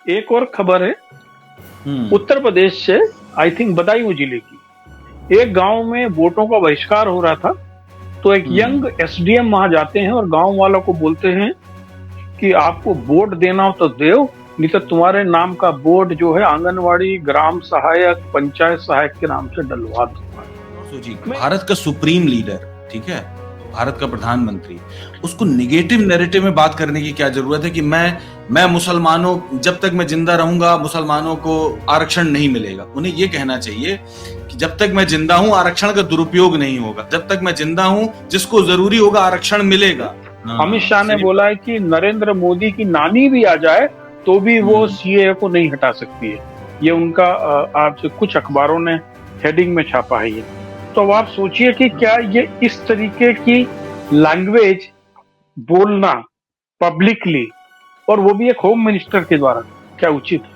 एक और खबर है उत्तर प्रदेश से, आई थिंक बदायूं जिले की। एक गांव में वोटों का बहिष्कार हो रहा था, तो एक यंग एसडीएम वहां जाते हैं और गांव वालों को बोलते हैं कि आपको वोट देना हो तो दो, नहीं तो तुम्हारे नाम का बोर्ड जो है आंगनवाड़ी, ग्राम सहायक, पंचायत सहायक के नाम से डलवा दूंगा। सोचिए, भारत का सुप्रीम लीडर, ठीक है, भारत का प्रधानमंत्री, उसको निगेटिव नैरेटिव में बात करने की क्या जरूरत है कि मैं मुसलमानों, जब तक मैं जिंदा रहूंगा मुसलमानों को आरक्षण नहीं मिलेगा। उन्हें यह कहना चाहिए कि जब तक मैं जिंदा हूं आरक्षण का दुरुपयोग नहीं होगा, जब तक मैं जिंदा हूं जिसको जरूरी होगा आरक्षण मिलेगा। अमित शाह ने बोला है कि नरेंद्र मोदी की नानी भी आ जाए तो भी वो सीएए को नहीं हटा सकती है। ये उनका आज कुछ अखबारों ने हेडिंग में छापा है ये। तो अब आप सोचिए कि क्या ये इस तरीके की लैंग्वेज बोलना पब्लिकली, और वो भी एक होम मिनिस्टर के द्वारा, क्या उचित है?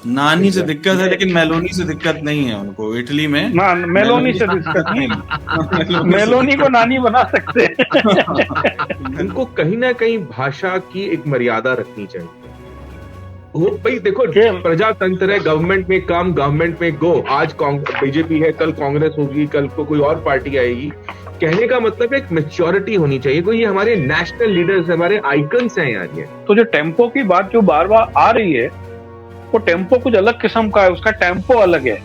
नानी से दिक्कत है लेकिन मेलोनी से दिक्कत नहीं है उनको। इटली में ना, मेलोनी से दिक्कत नहीं, मेलोनी को नानी बना सकते हैं। उनको कहीं ना कहीं भाषा की एक मर्यादा रखनी चाहिए। वो भाई देखो, प्रजातंत्र है, गवर्नमेंट में कम, गवर्नमेंट में गो। आज बीजेपी है, कल कांग्रेस होगी, कल को कोई और पार्टी आएगी। कहने का मतलब एक मैच्योरिटी होनी चाहिए। कोई ये हमारे नेशनल लीडर्स, हमारे आइकन्स हैं यार। ये तो जो टेम्पो की बात जो बार बार आ रही है, वो टेम्पो कुछ अलग किस्म का है, उसका टेम्पो अलग है।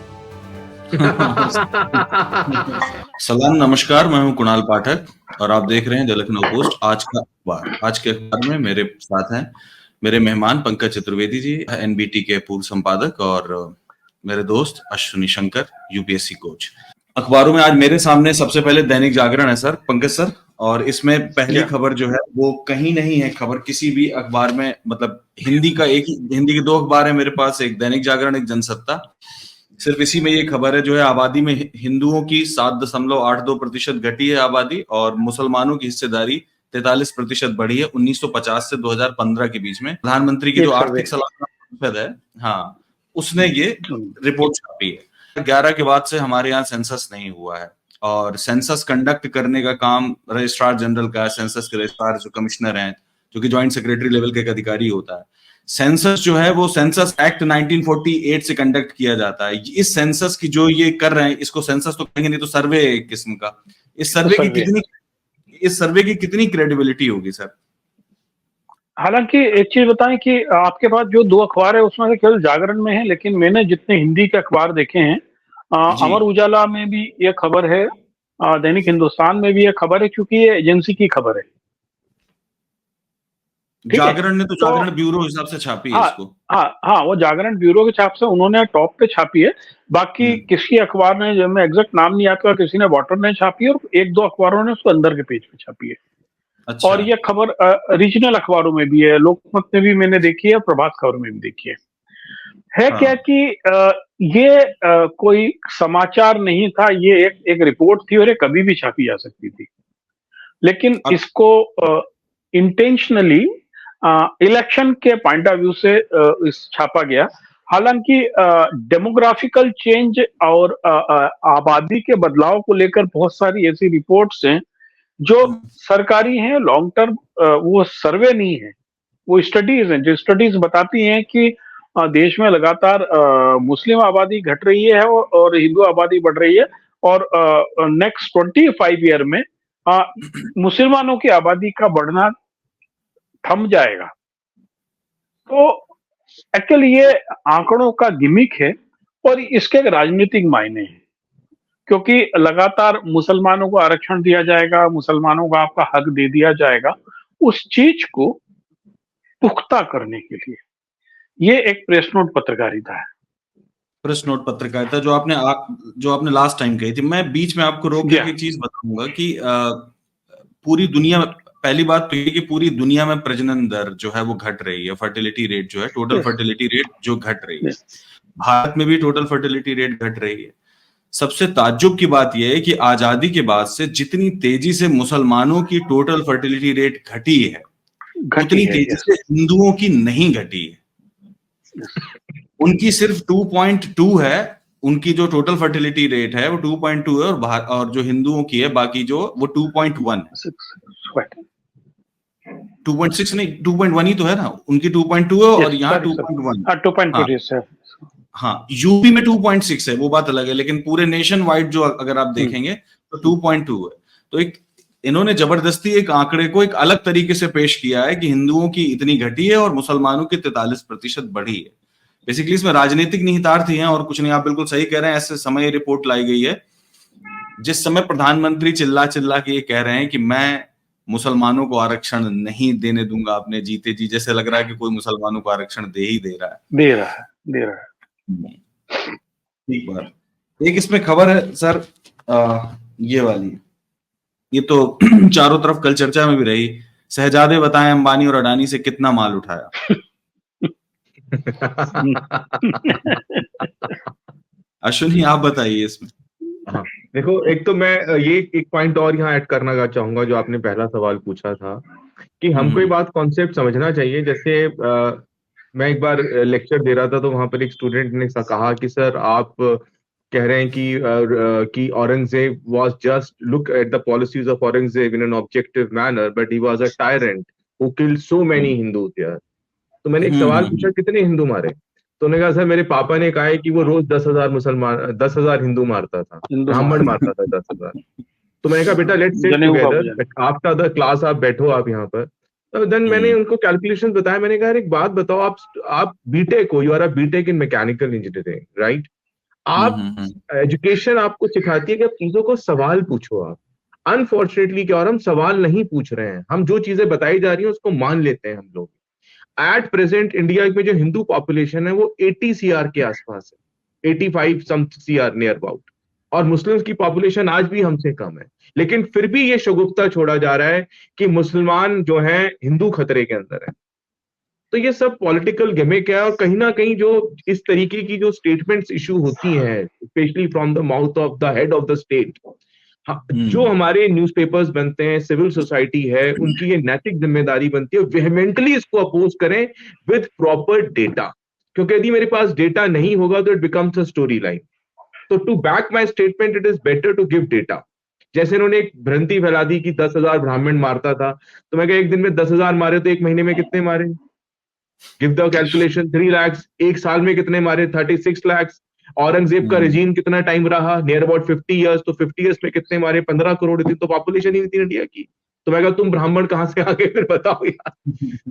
सलाम, नमस्कार, मैं हूं कुणाल पाठक और आप देख रहे हैं द लखनऊ पोस्ट आज का अखबार। आज के अखबार में मेरे साथ हैं मेरे मेहमान पंकज चतुर्वेदी जी, एनबीटी के पूर्व संपादक, और मेरे दोस्त अश्विनी शंकर, यूपीएससी कोच। अखबारों में आज मेरे सामने सबसे पहले दैनिक जागरण है सर, पंकज सर, और इसमें पहली खबर जो है वो कहीं नहीं है खबर किसी भी अखबार में, मतलब हिंदी के 2 अखबार है मेरे पास, एक दैनिक जागरण, एक जनसत्ता। सिर्फ इसी में ये खबर है जो है आबादी में हिंदुओं की 7.82% घटी है आबादी, और मुसलमानों की हिस्सेदारी 43% बढ़ी है 1950 से 2015 के बीच में। प्रधानमंत्री की जो आर्थिक सलाहकार परिषद है, हाँ, उसने ये रिपोर्ट छापी है। 11 के बाद से हमारे यहाँ सेंसस नहीं हुआ है, और सेंसस कंडक्ट करने का काम रजिस्ट्रार जनरल का है। सेंसस के रजिस्ट्रार जो कमिश्नर हैं, जो कि ज्वाइंट सेक्रेटरी लेवल का एक अधिकारी होता है। सेंसस जो है वो सेंसस एक्ट 1948 से कंडक्ट किया जाता है। इस सेंसस की जो ये कर रहे हैं, इसको सेंसस तो कहेंगे नहीं, तो सर्वे एक किस्म का। इस सर्वे की कितनी क्रेडिबिलिटी होगी सर? हालांकि एक चीज बताएं कि आपके पास जो 2 अखबार है उसमें से केवल जागरण में है, लेकिन मैंने जितने हिंदी के अखबार देखे हैं, अमर उजाला में भी ये खबर है, दैनिक हिंदुस्तान में भी ये खबर है, क्योंकि ये एजेंसी की खबर है। जागरण ने तो जागरण ब्यूरो हिसाब से छापी है इसको। हाँ, वो जागरण ब्यूरो के छाप से उन्होंने टॉप पे छापी है। बाकी किसी अखबार ने, जो मैं एग्जैक्ट नाम नहीं आता, किसी ने बॉटम ने छापी है, और 1-2 अखबारों ने उसको अंदर के पेज पे छापी है। अच्छा। और ये खबर रीजनल अखबारों में भी है, लोकमत में भी मैंने देखी है, प्रभात खबर में भी देखी है। क्या कि ये कोई समाचार नहीं था, ये एक रिपोर्ट थी, और ये कभी भी छापी जा सकती थी। लेकिन इसको इंटेंशनली इलेक्शन के पॉइंट ऑफ व्यू से इस छापा गया। हालांकि डेमोग्राफिकल चेंज और आबादी के बदलाव को लेकर बहुत सारी ऐसी रिपोर्ट्स हैं जो सरकारी हैं, लॉन्ग टर्म, वो सर्वे नहीं है, वो स्टडीज हैं, जो स्टडीज बताती हैं कि देश में लगातार मुस्लिम आबादी घट रही है और हिंदू आबादी बढ़ रही है, और नेक्स्ट 25 ईयर में मुसलमानों की आबादी का बढ़ना थम जाएगा। तो एक्चुअली ये आंकड़ों का गिमिक है, और इसके राजनीतिक मायने हैं, क्योंकि लगातार मुसलमानों को आरक्षण दिया जाएगा, मुसलमानों को आपका हक दे दिया जाएगा। उस चीज को पुख्ता करने के लिए ये एक प्रेस नोट पत्रकारिता है। प्रेस नोट पत्रकारिता जो आपने लास्ट टाइम कही थी, मैं बीच में आपको रोक के एक चीज बताऊंगा कि पूरी दुनिया में, पहली बात तो ये कि पूरी दुनिया में प्रजनन दर जो है वो घट रही है, फर्टिलिटी रेट जो है, टोटल फर्टिलिटी रेट जो घट रही है। भारत में भी टोटल फर्टिलिटी रेट घट रही है। सबसे ताज्जुब की बात यह है कि आजादी के बाद से जितनी तेजी से मुसलमानों की टोटल फर्टिलिटी रेट घटी है, उतनी तेजी से हिंदुओं की नहीं घटी है। उनकी सिर्फ 2.2 है, उनकी जो टोटल फर्टिलिटी रेट है वो 2.2 है, और जो हिंदुओं की है बाकी जो वो 2.1 है। 2.6 नहीं, 2.1 ही तो है ना, उनकी 2.2 है और यहाँ 2.1। 2.2 हाँ, यूपी में 2.6 है, वो बात अलग है, लेकिन पूरे नेशन वाइड जो अगर आप देखेंगे तो 2.2 है। तो एक इन्होंने जबरदस्ती एक आंकड़े को एक अलग तरीके से पेश किया है कि हिंदुओं की इतनी घटी है और मुसलमानों की 43% बढ़ी है। बेसिकली इसमें राजनीतिक निहितार्थ ही हैं और कुछ नहीं। आप बिल्कुल सही कह रहे हैं, ऐसे समय रिपोर्ट लाई गई है जिस समय प्रधानमंत्री चिल्ला चिल्ला के ये कह रहे हैं कि मैं मुसलमानों को आरक्षण नहीं देने दूंगा अपने जीते जी, जैसे लग रहा है कि कोई मुसलमानों को आरक्षण दे ही दे रहा है। ठीक बात। एक इसमें खबर है सर, ये वाली, ये तो चारों तरफ कल चर्चा में भी रही। शहजादे बताएं अंबानी और अडानी से कितना माल उठाया। अश्विनी आप बताइए इसमें। हाँ, देखो, एक तो मैं ये एक पॉइंट और यहाँ ऐड करना चाहूंगा जो आपने पहला सवाल पूछा था कि हमको ये बात कॉन्सेप्ट समझना चाहिए। जैसे मैं एक बार लेक्चर दे रहा था तो वहां पर एक स्टूडेंट ने कहा कि सर आप कह रहे हैं कि Aurangzeb was just look at the policies of Aurangzeb in an objective manner but he was a tyrant who killed so many Hindus here. तो मैंने एक सवाल पूछा, कितने हिंदू मारे? तो उन्होंने कहा सर मेरे पापा ने कहा है कि वो रोज 10,000 हिंदू मारता था, ब्राह्मण मारता था 10,000। तो मैंने कहा बेटा let's sit together, after the class आप बैठो आप यहाँ पर। तो देन मैंने उनको कैलकुलेशन बताया। मैंने कहा एक बात बताओ, आप बीटेक हो, you are a BTech in mechanical engineering, right? आप एजुकेशन आपको सिखाती है कि आप चीजों को सवाल पूछो। आप अनफॉर्चुनेटली क्या, और हम सवाल नहीं पूछ रहे हैं, हम जो चीजें बताई जा रही हैं उसको मान लेते हैं हम लोग। एट प्रेजेंट इंडिया में जो हिंदू पॉपुलेशन है वो 80 CR के आसपास है, 85 सम CR नियर अबाउट, और मुस्लिम्स की पॉपुलेशन आज भी हमसे कम है। लेकिन फिर भी ये शगुफ्ता छोड़ा जा रहा है कि मुसलमान जो है हिंदू खतरे के अंदर है। तो ये सब पॉलिटिकल गिमिक है, और कहीं ना कहीं जो इस तरीके की जो स्टेटमेंट्स इशू होती हैं specially from the mouth of the head of the state, जो हमारे न्यूज़पेपर्स बनते हैं, सिविल सोसाइटी है, उनकी ये नैतिक जिम्मेदारी बनती है वेहमेंटली इसको अपोज करें विद प्रॉपर डेटा। क्योंकि यदि मेरे पास डेटा नहीं होगा तो it becomes a story line. तो to back my statement it is better to give data. जैसे इन्होंने एक भ्रांति फैला दी कि 10,000 ब्राह्मण मारता था, तो मैं कहा एक दिन में 10,000 मारे तो एक महीने में कितने मारे? Give the calculation. 3 लाख। एक साल में कितने मारे? 36 लाख। औरंगजेब का रेजीम कितना टाइम रहा? Near about 50 years. तो 50 ईयर्स में कितने मारे? 15 करोड़ थी, तो पॉपुलेशन ही नहीं थी इंडिया की। तो मैं कहा तुम ब्राह्मण कहां से आगे, फिर बताओ यार।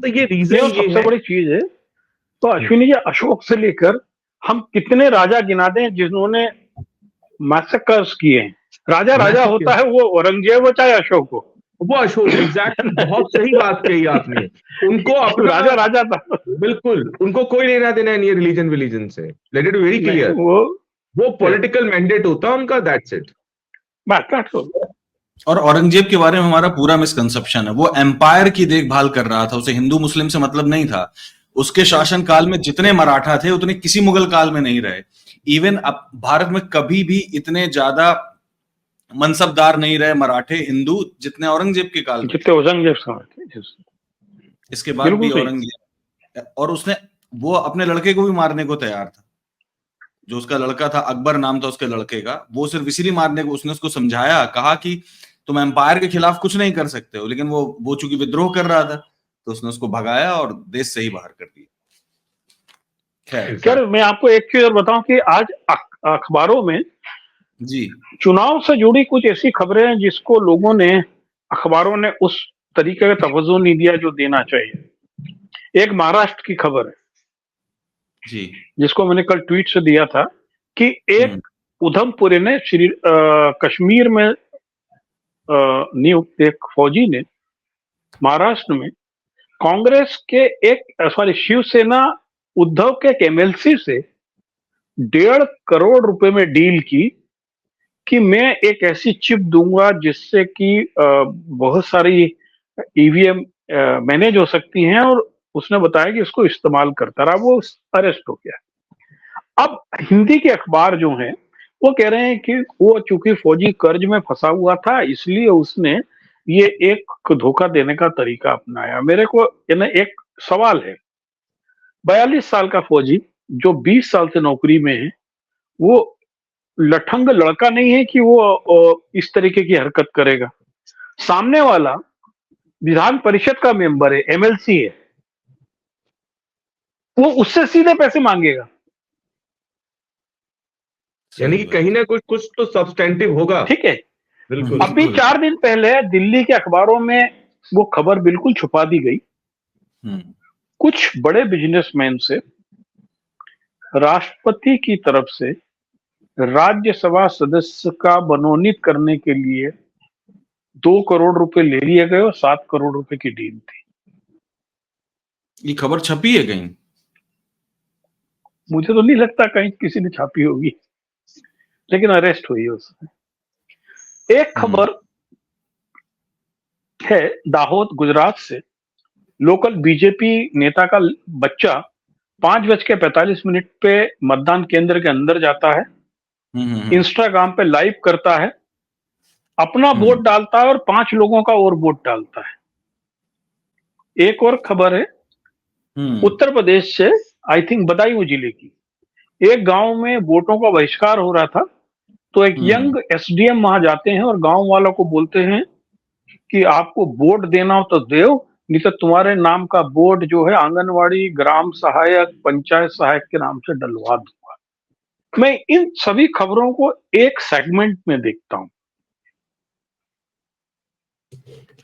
तो ये रीजन ये सबसे बड़ी चीज है। तो अश्विनी जी, अशोक से लेकर हम कितने राजा गिना दें जिन्होंने मैसेकर्स किए हैं। राजा होता है वो औरंगजेब हो चाहे अशोक हो, वो अशोक। एग्जैक्टली, बहुत सही बात कही आपने। उनको अपना राजा था, बिल्कुल। उनको कोई लेना देना नहीं है रिलीजन से। Let it very clear. वो पॉलिटिकल मैंडेट होता है उनका, दैट्स इट। और औरंगजेब के बारे में हमारा पूरा मिसकंसेप्शन है। वो एम्पायर की देखभाल कर रहा था, उसे हिंदू मुस्लिम से मतलब नहीं था। उसके शासन काल में जितने मराठा थे उतने किसी मुगल काल में नहीं रहे। इवन अब भारत में कभी भी इतने ज्यादा मनसबदार नहीं रहे मराठे हिंदू जितने औरंगजेब के काल में, जितने औरंगजेब। इसके बाद भी औरंगजेब, और उसने वो अपने लड़के को भी मारने को तैयार था। जो उसका लड़का था, अकबर नाम था उसके लड़के का, वो सिर्फ इसीलिए मारने को, उसने उसको समझाया, कहा कि तुम एम्पायर के खिलाफ कुछ नहीं कर सकते हो, लेकिन वो चूंकि विद्रोह कर रहा था तो उसने उसको भगाया और देश से ही बाहर कर दिया। खैर, मैं आपको एक चीज और बताऊं कि आज अखबारों में जी चुनाव से जुड़ी कुछ ऐसी खबरें हैं जिसको लोगों ने, अखबारों ने उस तरीके का तवज्जो नहीं दिया जो देना चाहिए। एक महाराष्ट्र की खबर है जी, जिसको मैंने कल ट्वीट से दिया था कि एक उधमपुरी ने कश्मीर में नियुक्त एक फौजी ने महाराष्ट्र में कांग्रेस के शिवसेना उद्धव के एमएलसी से 1.5 करोड़ रुपए में डील की कि मैं एक ऐसी चिप दूंगा जिससे कि बहुत सारी ईवीएम मैनेज हो सकती हैं, और उसने बताया कि उसको इस्तेमाल करता रहा। वो अरेस्ट हो गया। अब हिंदी के अखबार जो हैं वो कह रहे हैं कि वो चूंकि फौजी कर्ज में फंसा हुआ था इसलिए उसने ये एक धोखा देने का तरीका अपनाया। मेरे को एक सवाल है, 42 साल का फौजी जो 20 साल से नौकरी में है, वो लठंग लड़का नहीं है कि वो इस तरीके की हरकत करेगा। सामने वाला विधान परिषद का मेंबर है, एमएलसी है, वो उससे सीधे पैसे मांगेगा। यानी कि कहीं ना कुछ तो सब्सटेंटिव होगा। ठीक है। बिल्कुल। अभी 4 दिन पहले दिल्ली के अखबारों में वो खबर बिल्कुल छुपा दी गई, कुछ बड़े बिजनेसमैन से राष्ट्रपति की तरफ से राज्यसभा सदस्य का मनोनीत करने के लिए 2 करोड़ रुपए ले लिए गए और 7 करोड़ रुपए की डील थी। ये खबर छपी है कहीं? मुझे तो नहीं लगता कहीं किसी ने छापी होगी, लेकिन अरेस्ट हुई है उसमें। एक खबर है दाहोद गुजरात से, लोकल बीजेपी नेता का बच्चा 5:45 पे मतदान केंद्र के अंदर जाता है, इंस्टाग्राम पे लाइव करता है, अपना वोट डालता है और 5 लोगों का और वोट डालता है। एक और खबर है उत्तर प्रदेश से, आई थिंक बदायूं जिले की, एक गांव में वोटों का बहिष्कार हो रहा था, तो एक यंग एसडीएम वहां जाते हैं और गांव वालों को बोलते हैं कि आपको वोट देना हो तो दो, नहीं तो तुम्हारे नाम का वोट जो है आंगनवाड़ी, ग्राम सहायक, पंचायत सहायक के नाम से डलवा दूंगा। मैं इन सभी खबरों को एक सेगमेंट में देखता हूं।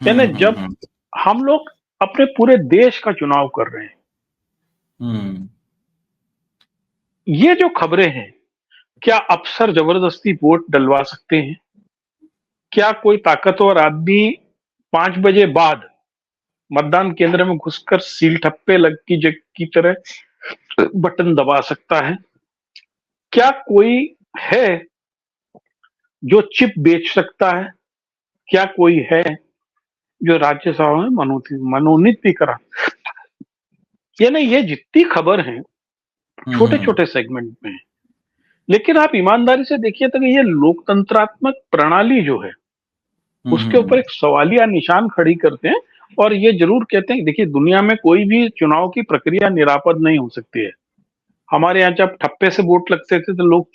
यानी जब हम लोग अपने पूरे देश का चुनाव कर रहे हैं, ये जो खबरें हैं, क्या अफसर जबरदस्ती वोट डलवा सकते हैं? क्या कोई ताकतवर आदमी 5 बजे बाद मतदान केंद्र में घुसकर सील ठप्पे लग की तरह बटन दबा सकता है? क्या कोई है जो चिप बेच सकता है? क्या कोई है जो राज्यसभा में मनोनीत भी करा? यानी ये जितनी खबर है छोटे छोटे सेगमेंट में है, लेकिन आप ईमानदारी से देखिए तो ये लोकतंत्रात्मक प्रणाली जो है उसके ऊपर एक सवालिया निशान खड़ी करते हैं और ये जरूर कहते हैं, देखिए दुनिया में कोई भी चुनाव की प्रक्रिया निरापद नहीं हो सकती है। हमारे यहाँ जब ठप्पे से वोट लगते थे तो लोग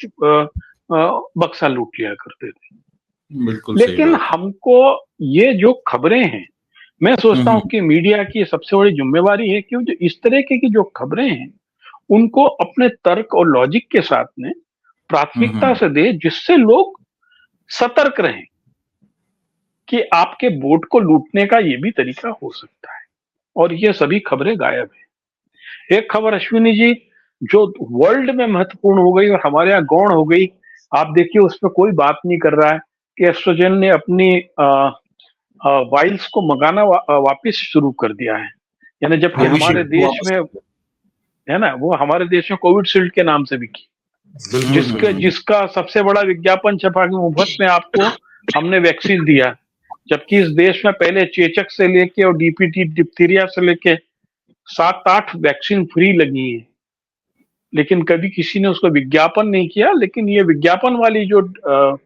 बक्सा लूट लिया करते थे। बिल्कुल। लेकिन हमको ये जो खबरें हैं, मैं सोचता हूँ कि मीडिया की सबसे बड़ी जिम्मेवारी है कि जो इस तरह की जो खबरें हैं उनको अपने तर्क और लॉजिक के साथ में प्राथमिकता से दे, जिससे लोग सतर्क रहें कि आपके वोट को लूटने का ये भी तरीका हो सकता है। और ये सभी खबरें गायब है। एक खबर अश्विनी जी जो वर्ल्ड में महत्वपूर्ण हो गई और हमारे यहाँ गौण हो गई, आप देखिए उस पर कोई बात नहीं कर रहा है कि एस्ट्रोजेन ने अपनी वाइल्स को मंगाना वापिस शुरू कर दिया है। यानी जबकि हमारे देश में है ना, वो हमारे देश में कोविशील्ड के नाम से बिकी, जिसका सबसे बड़ा विज्ञापन छपा कि मुफ्त में आपको हमने वैक्सीन दिया, जबकि इस देश में पहले चेचक से लेके और डीपीटी डिप्थीरिया से लेके 7-8 वैक्सीन फ्री लगी है, लेकिन कभी किसी ने उसको विज्ञापन नहीं किया। लेकिन ये विज्ञापन वाली जो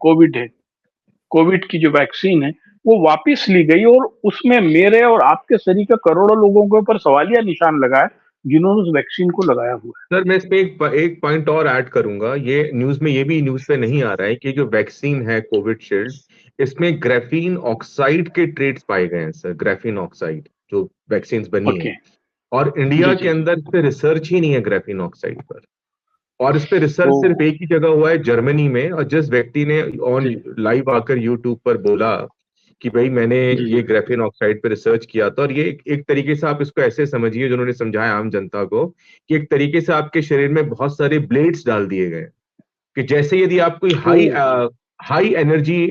कोविड की जो वैक्सीन है वो वापस ली गई और उसमें मेरे और आपके शरीर के करोड़ों लोगों के ऊपर सवालिया निशान लगा है जिन्होंने उस वैक्सीन को लगाया हुआ है। सर मैं इसमें एक पॉइंट और ऐड करूंगा, ये न्यूज पे नहीं आ रहा है कि जो वैक्सीन है कोविशील्ड, इसमें ग्राफीन ऑक्साइड के ट्रेट्स पाए गए हैं सर। ग्राफीन ऑक्साइड जो वैक्सीन बनी है, और इंडिया के अंदर इस पे रिसर्च ही नहीं है ग्राफीन ऑक्साइड पर, और इस पे रिसर्च सिर्फ एक ही जगह हुआ है, जर्मनी में। और जिस व्यक्ति ने ऑन लाइव आकर यूट्यूब पर बोला कि भाई मैंने ये ग्राफीन ऑक्साइड पे रिसर्च किया था, और ये एक तरीके से आप इसको ऐसे समझिए, जिन्होंने समझाया आम जनता को कि एक तरीके से आपके शरीर में बहुत सारे ब्लेड्स डाल दिए गए कि जैसे यदि आप कोई हाई एनर्जी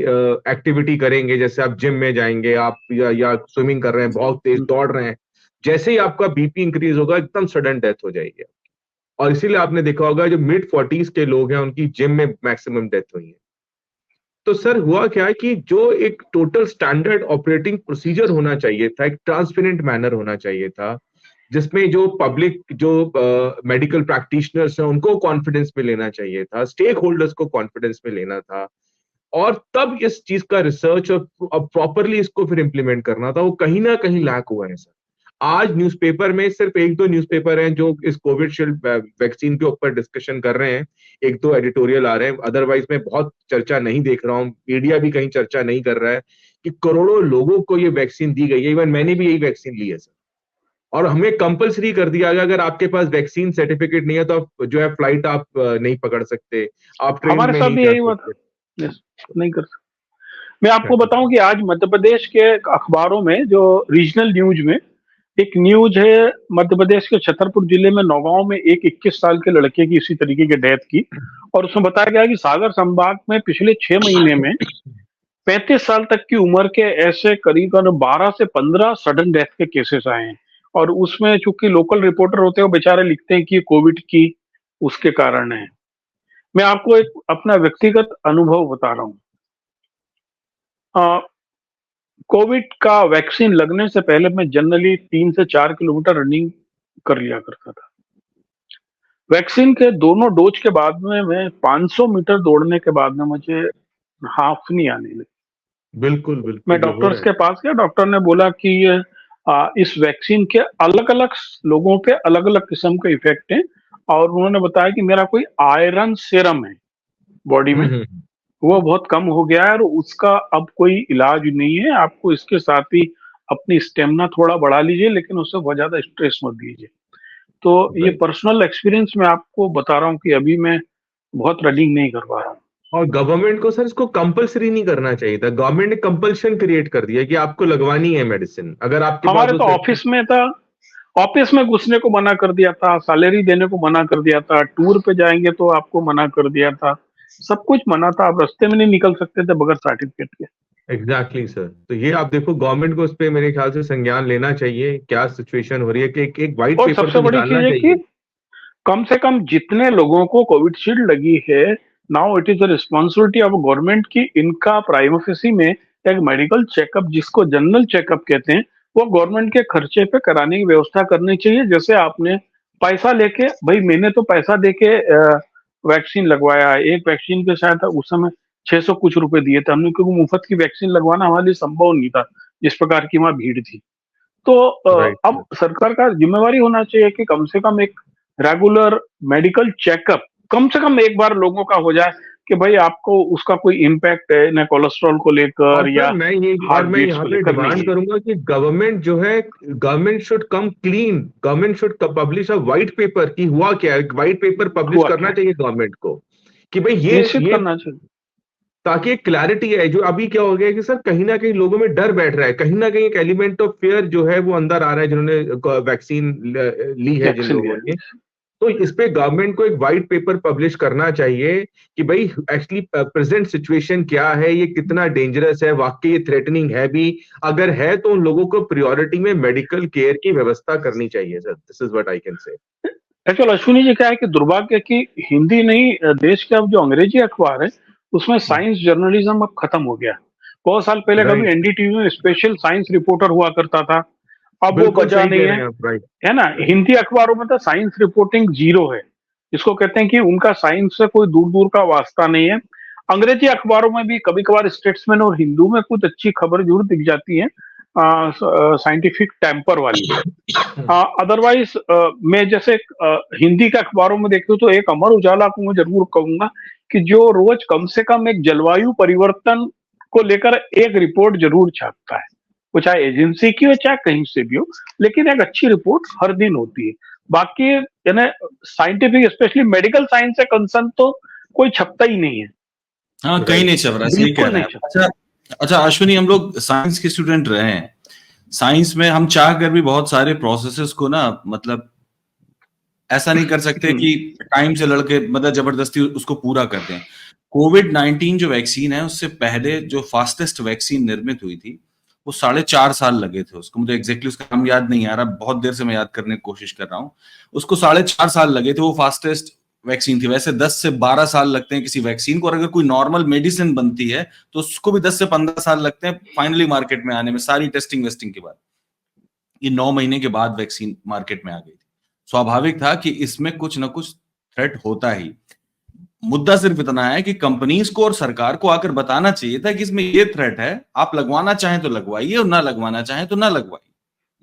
एक्टिविटी करेंगे, जैसे आप जिम में जाएंगे आप या स्विमिंग कर रहे हैं, बहुत तेज दौड़ रहे हैं, जैसे ही आपका बीपी इंक्रीज होगा एकदम सडन डेथ हो जाएगी। और इसीलिए आपने देखा होगा जो mid-40s के लोग हैं उनकी जिम में मैक्सिमम डेथ हुई है। तो सर हुआ क्या है कि जो एक टोटल स्टैंडर्ड ऑपरेटिंग प्रोसीजर होना चाहिए था, एक ट्रांसपेरेंट मैनर होना चाहिए था, जिसमें जो पब्लिक जो मेडिकल प्रैक्टिशनर्स हैं उनको कॉन्फिडेंस में लेना चाहिए था, स्टेक होल्डर्स को कॉन्फिडेंस में लेना था, और तब इस चीज का रिसर्च और प्रॉपरली इसको फिर इंप्लीमेंट करना था, वो कहीं ना कहीं लैक हुआ है सर। आज न्यूज़पेपर में सिर्फ एक दो न्यूज़पेपर हैं जो इस कोविशील्ड वैक्सीन के ऊपर डिस्कशन कर रहे हैं, एक दो एडिटोरियल आ रहे हैं, अदरवाइज मैं बहुत चर्चा नहीं देख रहा हूँ, मीडिया भी कहीं चर्चा नहीं कर रहा है कि करोड़ों लोगों को ये वैक्सीन दी गई है। इवन मैंने भी यही वैक्सीन ली है सर, और हमें कंपलसरी कर दिया गया अगर आपके पास वैक्सीन सर्टिफिकेट नहीं है तो आप जो है फ्लाइट आप नहीं पकड़ सकते, आप ट्रेन हमारे में साथ नहीं भी जा यही हुआ था। सकते। Yes, नहीं कर सकते। मैं आपको बताऊं कि आज मध्य प्रदेश के अखबारों में जो रीजनल न्यूज में एक न्यूज है, मध्य प्रदेश के छतरपुर जिले में नौगांव में एक 21 साल के लड़के की इसी तरीके की डेथ की, और उसमें बताया गया कि सागर संभाग में पिछले 6 महीने में 35 साल तक की उम्र के ऐसे करीबन 12 से 15 सडन डेथ के केसेस आए हैं। और उसमें चूंकि लोकल रिपोर्टर होते हैं वो बेचारे लिखते हैं कि कोविड की उसके कारण है। मैं आपको एक अपना व्यक्तिगत अनुभव बता रहा हूँ। कोविड का वैक्सीन लगने से पहले मैं जनरली 3 से 4 किलोमीटर रनिंग कर लिया करता था। वैक्सीन के दोनों डोज के बाद में मैं 500 मीटर दौड़ने के बाद में मुझे हाफ नहीं आने लगी। बिल्कुल बिल्कुल मैं डॉक्टर्स के पास गया, डॉक्टर ने बोला कि ये इस वैक्सीन के अलग अलग लोगों पे अलग अलग किस्म के इफेक्ट हैं, और उन्होंने बताया कि मेरा कोई आयरन सीरम है बॉडी में, वो बहुत कम हो गया है और उसका अब कोई इलाज नहीं है। आपको इसके साथ ही अपनी स्टेमिना थोड़ा बढ़ा लीजिए, लेकिन उससे बहुत ज्यादा स्ट्रेस मत दीजिए। तो ये पर्सनल एक्सपीरियंस मैं आपको बता रहा हूँ कि अभी मैं बहुत रनिंग नहीं कर पा रहा हूँ। और गवर्नमेंट को सर इसको कंपलसरी नहीं करना चाहिए था, गवर्नमेंट ने कंपल्शन क्रिएट कर दिया कि आपको लगवानी है मेडिसिन। अगर आपके हमारे तो ऑफिस में था, ऑफिस में घुसने को मना कर दिया था, सैलरी देने को मना कर दिया था, टूर पे जाएंगे तो आपको मना कर दिया था, सब कुछ मना था। आप रास्ते में नहीं निकल सकते थे बगैर सर्टिफिकेट के। एग्जैक्टली सर, तो ये आप देखो गवर्नमेंट को इस पे मेरे ख्याल से संज्ञान लेना चाहिए, क्या सिचुएशन हो रही है कि एक व्हाइट और पेपर सबसे तो बड़ी निकालना चीज है चाहिए। कि कम से कम जितने लोगों को कोविडशील्ड लगी है, now it is the responsibility of government की इनका प्राइमा फेसी में एक मेडिकल चेकअप, जिसको जनरल चेकअप कहते हैं, वो गवर्नमेंट के खर्चे पे कराने की व्यवस्था करनी चाहिए। जैसे आपने पैसा लेके, भाई मैंने तो पैसा देके वैक्सीन लगवाया है, एक वैक्सीन के साथ उस समय 600 कुछ रुपए दिए थे हमने, क्योंकि मुफ्त की वैक्सीन लगवाना हमारे लिए संभव नहीं था जिस प्रकार की वहां भीड़ थी। तो अब राइट, सरकार का जिम्मेवारी होना चाहिए कि कम से कम एक रेगुलर मेडिकल चेकअप कम से कम एक बार लोगों का हो जाए कि भाई आपको उसका कोई इम्पैक्ट है ना कोलेस्ट्रॉल को लेकर और या सर मैं ये हार्ट बीट्स यहाँ को पे लेकर डिमांड नहीं है। करूंगा कि गवर्नमेंट जो है, government should come clean, government should publish a white paper कि हुआ क्या है, व्हाइट पेपर पब्लिश हुआ करना क्या, चाहिए गवर्नमेंट को कि भाई निश्चित ये करना चाहिए। ताकि एक क्लैरिटी है। जो अभी क्या हो गया है कि सर कहीं ना कहीं लोगों में डर बैठ रहा है, कहीं ना कहीं एक एलिमेंट ऑफ फेयर जो है वो अंदर आ रहा है जिन्होंने वैक्सीन ली है जिन वैक्सीन लोगों लिया। ने। तो इस पे गवर्नमेंट को एक व्हाइट पेपर पब्लिश करना चाहिए कि भाई एक्चुअली प्रेजेंट सिचुएशन क्या है, ये कितना डेंजरस है, वाकई ये थ्रेटनिंग है भी, अगर है तो उन लोगों को प्रायोरिटी में मेडिकल केयर की व्यवस्था करनी चाहिए sir. This is what I can say. Actual Ashwini ji क्या है कि दुर्भाग्य की हिंदी नहीं, देश के अब जो अंग्रेजी अखबार है उसमें साइंस जर्नलिज्म अब खत्म हो गया। बहुत साल पहले कभी राइट, एनडीटीवी में स्पेशल साइंस रिपोर्टर हुआ करता था, अब वो बिल्कुल बचा सही नहीं कह रहे है, हैं आप। राइट, है ना। हिंदी अखबारों में तो साइंस रिपोर्टिंग जीरो है, इसको कहते हैं कि उनका साइंस से कोई दूर दूर का वास्ता नहीं है। अंग्रेजी अखबारों में भी कभी कभार स्टेट्समैन और हिंदू में कुछ अच्छी खबर जरूर दिख जाती है, साइंटिफिक टेम्पर वाली। अदरवाइज मैं जैसे हिंदी के अखबारों में देखूं तो एक अमर उजाला को मैं जरूर कहूंगा कि जो रोज कम से कम एक जलवायु परिवर्तन को लेकर एक रिपोर्ट जरूर छापता है, वो चाहे एजेंसी की हो चाहे कहीं से भी हो, लेकिन एक अच्छी रिपोर्ट हर दिन होती है। बाकी यानी साइंटिफिक स्पेशली मेडिकल साइंस से कंसर्न तो कोई छपता ही नहीं है। हाँ, कहीं नहीं छप रहा, सही कह बिल्कुल रहे नहीं हैं। छपता। अच्छा अश्विनी, हम लोग साइंस के स्टूडेंट रहे हैं, साइंस में हम चाह कर भी बहुत सारे प्रोसेसेस को ना, मतलब ऐसा नहीं कर सकते कि टाइम से लड़के मतलब जबरदस्ती उसको पूरा कर दें। कोविड-19 जो वैक्सीन है उससे पहले जो फास्टेस्ट वैक्सीन निर्मित हुई थी वो 4.5 साल लगे थे उसको, मुझे एग्जैक्टली उसका नाम याद नहीं आ रहा, बहुत देर से मैं याद करने की कोशिश कर रहा हूँ। उसको 4.5 साल लगे थे, वो फास्टेस्ट वैक्सीन थी। वैसे 10 से 12 साल लगते हैं किसी वैक्सीन को, और अगर कोई नॉर्मल मेडिसिन बनती है तो उसको भी 10 से 15 साल लगते हैं फाइनली मार्केट में आने में, सारी टेस्टिंग वेस्टिंग के बाद। ये 9 महीने के बाद वैक्सीन मार्केट में आ गई थी। स्वाभाविक था कि इसमें कुछ ना कुछ थ्रेट होता ही। मुद्दा सिर्फ इतना है कि कंपनीज को और सरकार को आकर बताना चाहिए था कि इसमें ये थ्रेट है, आप लगवाना चाहें तो लगवाइए और ना लगवाना चाहें तो ना लगवाइए।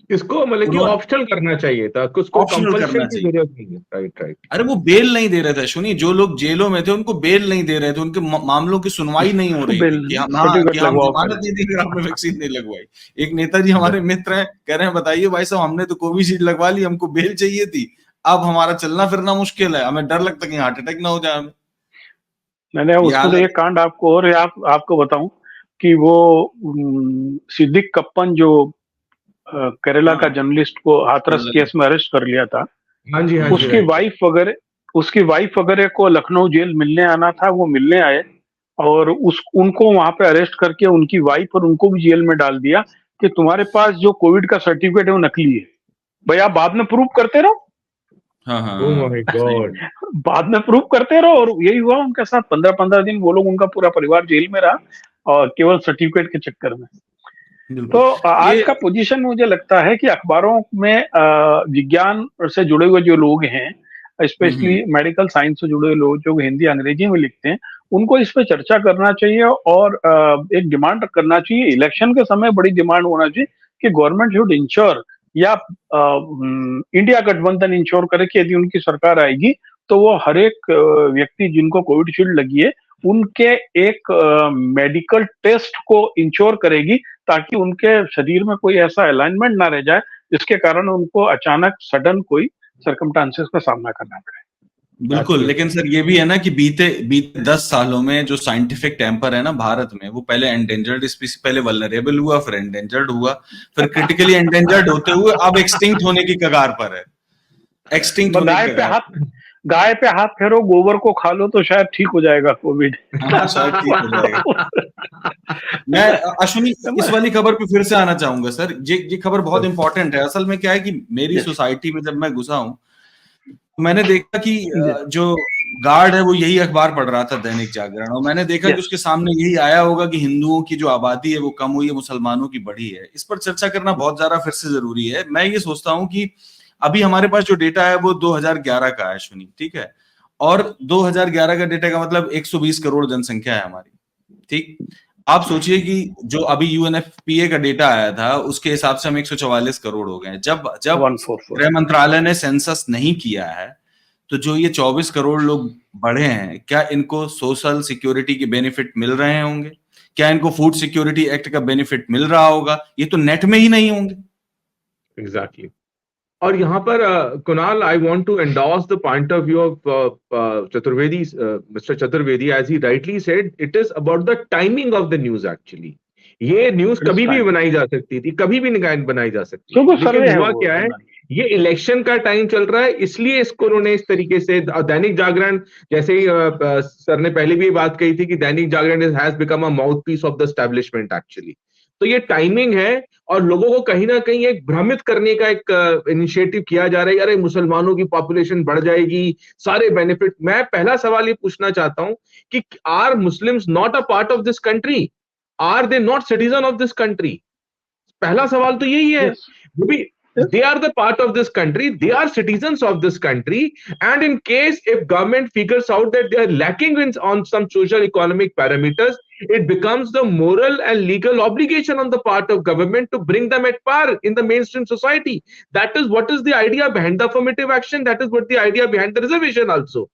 इसको मतलब कि ऑप्शनल करना चाहिए था, उसको कंपल्शन की जरूरत नहीं है। Right right. अरे वो बेल नहीं दे रहे थे, सुनिए, जो लोग जेलों में थे उनको बेल नहीं दे रहे थे, उनके मामलों की सुनवाई नहीं हो रही थी कि हम जमानत नहीं देंगे, आपने वैक्सीन नहीं लगवाई। एक नेताजी हमारे मित्र हैं, कह रहे हैं बताइए भाई साहब, हमने तो कोविशील्ड लगवा ली, हमको बेल चाहिए थी, अब हमारा चलना फिरना मुश्किल है, हमें डर लगता कि हार्ट अटैक ना हो जाए हमें। मैंने उसको तो एक कांड आपको और आपको बताऊं कि वो सिद्दीक कप्पन जो केरला का जर्नलिस्ट को हाथरस केस में अरेस्ट कर लिया था, हाँ जी, उसकी वाइफ वगैरह को लखनऊ जेल मिलने आना था, वो मिलने आए और उनको वहां पे अरेस्ट करके उनकी वाइफ और उनको भी जेल में डाल दिया कि तुम्हारे पास जो कोविड का सर्टिफिकेट है वो नकली है, भाई आप बाद में प्रूव करते रहो। Oh my God. बाद में प्रूव करते रहो, और यही हुआ उनके साथ। 15-15 दिन वो लोग, उनका पूरा परिवार जेल में रहा और केवल सर्टिफिकेट के चक्कर में। तो आज का पोजीशन मुझे लगता है कि अखबारों में विज्ञान से जुड़े हुए जो लोग हैं, स्पेशली मेडिकल साइंस से जुड़े हुए लोग जो हिंदी अंग्रेजी में लिखते हैं, उनको इस पे चर्चा करना चाहिए और एक डिमांड करना चाहिए। इलेक्शन के समय बड़ी डिमांड होना चाहिए कि गवर्नमेंट शुड इंश्योर, या इंडिया गठबंधन इंश्योर करे कि यदि उनकी सरकार आएगी तो वो हर एक व्यक्ति जिनको कोविडशील्ड लगी है उनके एक मेडिकल टेस्ट को इंश्योर करेगी, ताकि उनके शरीर में कोई ऐसा अलाइनमेंट ना रह जाए जिसके कारण उनको अचानक सडन कोई सर्कमस्टांसेस का सामना करना पड़े। बिल्कुल, लेकिन सर ये भी है ना कि बीते 10 सालों में जो साइंटिफिक टेम्पर है ना भारत में, वो पहले एंडेंजर्ड स्पीसीज, पहले वल्नरेबल हुआ, फिर एंडेंजर्ड हुआ, फिर क्रिटिकली एंडेंजर्ड होते हुए अब एक्सटिंक्ट होने की कगार पर है। एक्सटिंक्ट होने की कगार पर। गाय पे हाथ फेरो, गोबर को खा लो तो शायद ठीक हो जाएगा कोविड। शायद ठीक हो जाएगा। मैं अश्विनी इस वाली खबर पे फिर से आना चाहूंगा सर, ये खबर बहुत इंपॉर्टेंट है। असल में क्या है कि मेरी सोसाइटी में जब मैं घुसा हूं तो मैंने देखा कि जो गार्ड है वो यही अखबार पढ़ रहा था, दैनिक जागरण, और मैंने देखा कि उसके सामने यही आया होगा कि हिंदुओं की जो आबादी है वो कम हुई है, मुसलमानों की बढ़ी है। इस पर चर्चा करना बहुत ज्यादा फिर से जरूरी है। मैं ये सोचता हूँ कि अभी हमारे पास जो डेटा है वो 2011 का है, अश्विनी, ठीक है, और 2011 का डेटा का मतलब 120 करोड़ जनसंख्या है हमारी, ठीक। आप सोचिए कि जो अभी यूएनएफपीए का डेटा आया था उसके हिसाब से हम 144 करोड़ हो गए। जब गृह मंत्रालय ने सेंसस नहीं किया है तो जो ये 24 करोड़ लोग बढ़े हैं, क्या इनको सोशल सिक्योरिटी के बेनिफिट मिल रहे होंगे? क्या इनको फूड सिक्योरिटी एक्ट का बेनिफिट मिल रहा होगा? ये तो नेट में ही नहीं होंगे। एग्जैक्टली। और यहाँ पर Kunal, I want to endorse the point of view of Chaturvedi, mister Chaturvedi, as he rightly said, it is about the timing of the news. Actually ये न्यूज कभी भी बनाई जा सकती थी, कभी भी बनाई जा सकती थी, लेकिन हुआ क्या है, ये इलेक्शन का टाइम चल रहा है, इसलिए इसको उन्होंने इस तरीके से, दैनिक जागरण, जैसे ही सर ने पहले भी बात कही थी कि Dainik Jagran has become a mouthpiece of the establishment actually. तो ये टाइमिंग है और लोगों को कहीं ना कहीं एक भ्रमित करने का एक इनिशिएटिव किया जा रहा है, अरे मुसलमानों की पॉपुलेशन बढ़ जाएगी, सारे बेनिफिट। मैं पहला सवाल ये पूछना चाहता हूं कि are Muslims not a part of this country? Are they not citizen of this country? पहला सवाल तो यही है। They are the part of this country, they are citizens of this country, and in case if government figures out that they are lacking on some social economic parameters, it becomes the moral and legal obligation on the part of government to bring them at par in the mainstream society. That is what is the idea behind the affirmative action, that is what the idea behind the reservation also.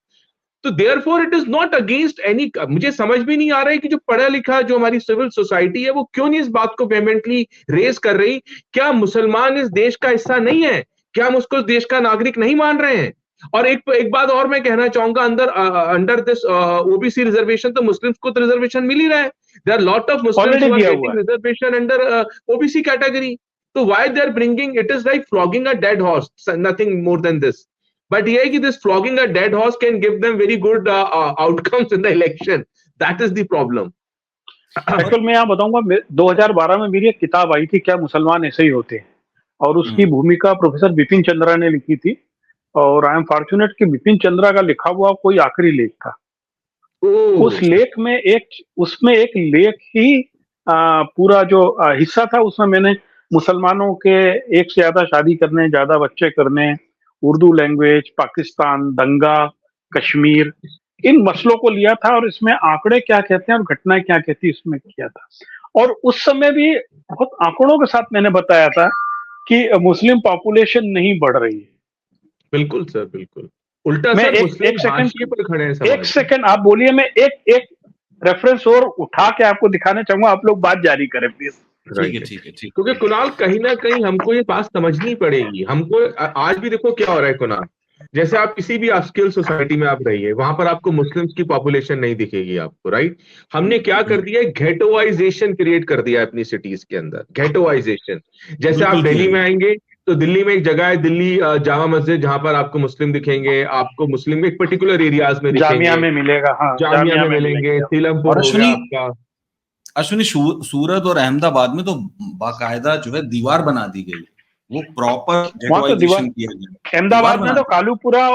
तो therefore it is not against any. मुझे समझ भी नहीं आ रहा है कि जो पढ़ा लिखा जो हमारी सिविल सोसाइटी है वो क्यों नहीं इस बात को वेहेमेंटली रेज कर रही। क्या मुसलमान इस देश का हिस्सा नहीं है? क्या हम उसको देश का नागरिक नहीं मान रहे हैं? और एक बात और मैं कहना चाहूंगा, अंडर दिस ओबीसी रिजर्वेशन तो मुस्लिम्स को तो रिजर्वेशन मिल ही रहा है। There are lot of Muslims who are getting reservation under OBC category. तो why they are bringing, it is like flogging a dead horse, nothing more than this. But ये है कि this flogging a dead horse can give them very good outcomes in the election. That is the problem. Actual मैं यहाँ बताऊंगा, 2012 में मेरी एक किताब आई थी, क्या मुसलमान ऐसे ही होते हैं, और उसकी भूमिका प्रोफेसर बिपिन चंद्रा ने लिखी थी। और आई एम फॉर्चुनेट कि बिपिन चंद्रा का लिखा हुआ कोई आखिरी लेख था। उस लेख में उसमें एक लेख ही पूरा जो हिस्सा था, उसमें मैंने मुसलमानों के एक से ज्यादा शादी करने, ज्यादा बच्चे करने, उर्दू लैंग्वेज, पाकिस्तान, दंगा, कश्मीर, इन मसलों को लिया था और इसमें आंकड़े क्या कहते हैं और घटनाएं क्या कहती है इसमें किया था। और उस समय भी बहुत आंकड़ों के साथ मैंने बताया था कि मुस्लिम पॉपुलेशन नहीं बढ़ रही है। बिल्कुल सर, बिल्कुल उल्टा मैं सर, मुस्लिम हाशिए पर खड़े हैं समाज एक सेकंड आप बोलिए, मैं एक रेफरेंस और उठा के आपको दिखाना चाहूंगा, आप लोग बात जारी करें प्लीज। ठीक है। क्योंकि कुणाल कहीं ना कहीं हमको ये बात समझनी पड़ेगी। हमको आज भी देखो क्या हो रहा है कुणाल, जैसे आप किसी भी अपस्किल सोसाइटी में आप रहिए, वहां पर आपको मुस्लिम्स की पॉपुलेशन नहीं दिखेगी आपको, राइट। हमने क्या कर दिया है, घेटोवाइजेशन क्रिएट कर दिया है अपनी सिटीज के अंदर, घेटोवाइजेशन। जैसे आप दिल्ली में आएंगे तो दिल्ली में एक जगह है, दिल्ली जामा मस्जिद, जहां पर आपको मुस्लिम दिखेंगे, आपको मुस्लिम एक पर्टिकुलर एरियाज में दिखेंगे, जामिया में मिलेगा, हाँ जामिया में मिलेंगे, सीलमपुर हो गया आपका। अश्विनी, सूरत और अहमदाबाद में तो बाकायदा जो है दीवार बना दी गई, वो प्रॉपर गेटवाइजेशन किया गया। अहमदाबाद में तो कालूपुरा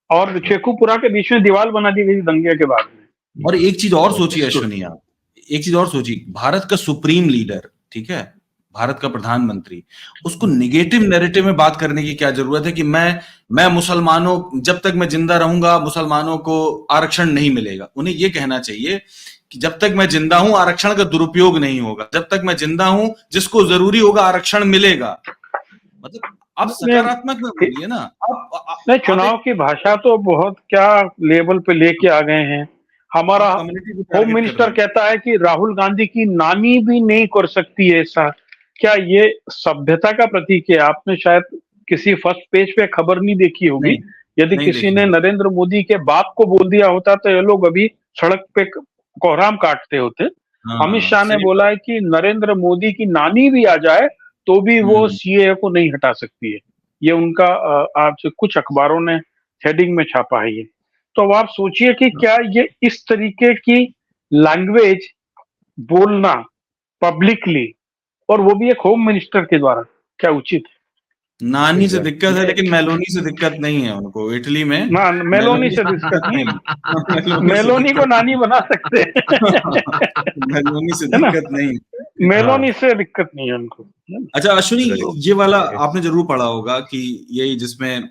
और शेखुपुरा के बीच में दीवार बना दी गई दंगे के बाद में। और एक चीज और सोचिए अश्विनी, आप एक चीज और सोचिए, भारत का सुप्रीम लीडर, ठीक है, भारत का प्रधानमंत्री, उसको निगेटिव नैरेटिव में बात करने की क्या जरूरत है कि मैं मुसलमानों, जब तक मैं जिंदा रहूंगा मुसलमानों को आरक्षण नहीं मिलेगा। उन्हें यह कहना चाहिए कि जब तक मैं जिंदा हूं आरक्षण का दुरुपयोग नहीं होगा, जब तक मैं जिंदा हूं जिसको जरूरी होगा आरक्षण मिलेगा। मतलब आप सकारात्मक में बोलिए ना। नहीं, चुनाव की भाषा तो बहुत क्या लेवल पे लेके आ गए हैं। हमारा होम मिनिस्टर कहता है कि राहुल गांधी की नानी भी नहीं कर सकती है ऐसा। क्या ये सभ्यता का प्रतीक है? आपने शायद किसी फर्स्ट पेज पे खबर नहीं देखी होगी। यदि किसी ने नरेंद्र मोदी के बाप को बोल दिया होता तो ये लोग अभी सड़क पे कोहराम काटते होते। अमित शाह ने बोला है कि नरेंद्र मोदी की नानी भी आ जाए तो भी वो सीएए को नहीं हटा सकती है। ये उनका आज कुछ अखबारों ने हेडिंग में छापा है ये। तो अब आप सोचिए कि क्या ये इस तरीके की लैंग्वेज बोलना पब्लिकली, और वो भी एक होम मिनिस्टर के द्वारा, क्या उचित है? नानी से दिक्कत है लेकिन मेलोनी से दिक्कत नहीं है उनको। इटली में ना, मेलोनी से दिक्कत नहीं, मेलोनी को नानी बना सकते हैं। मेलोनी से दिक्कत नहीं, मेलोनी से दिक्कत नहीं है उनको। अच्छा अश्विनी, ये वाला आपने जरूर पढ़ा होगा कि यही जिसमें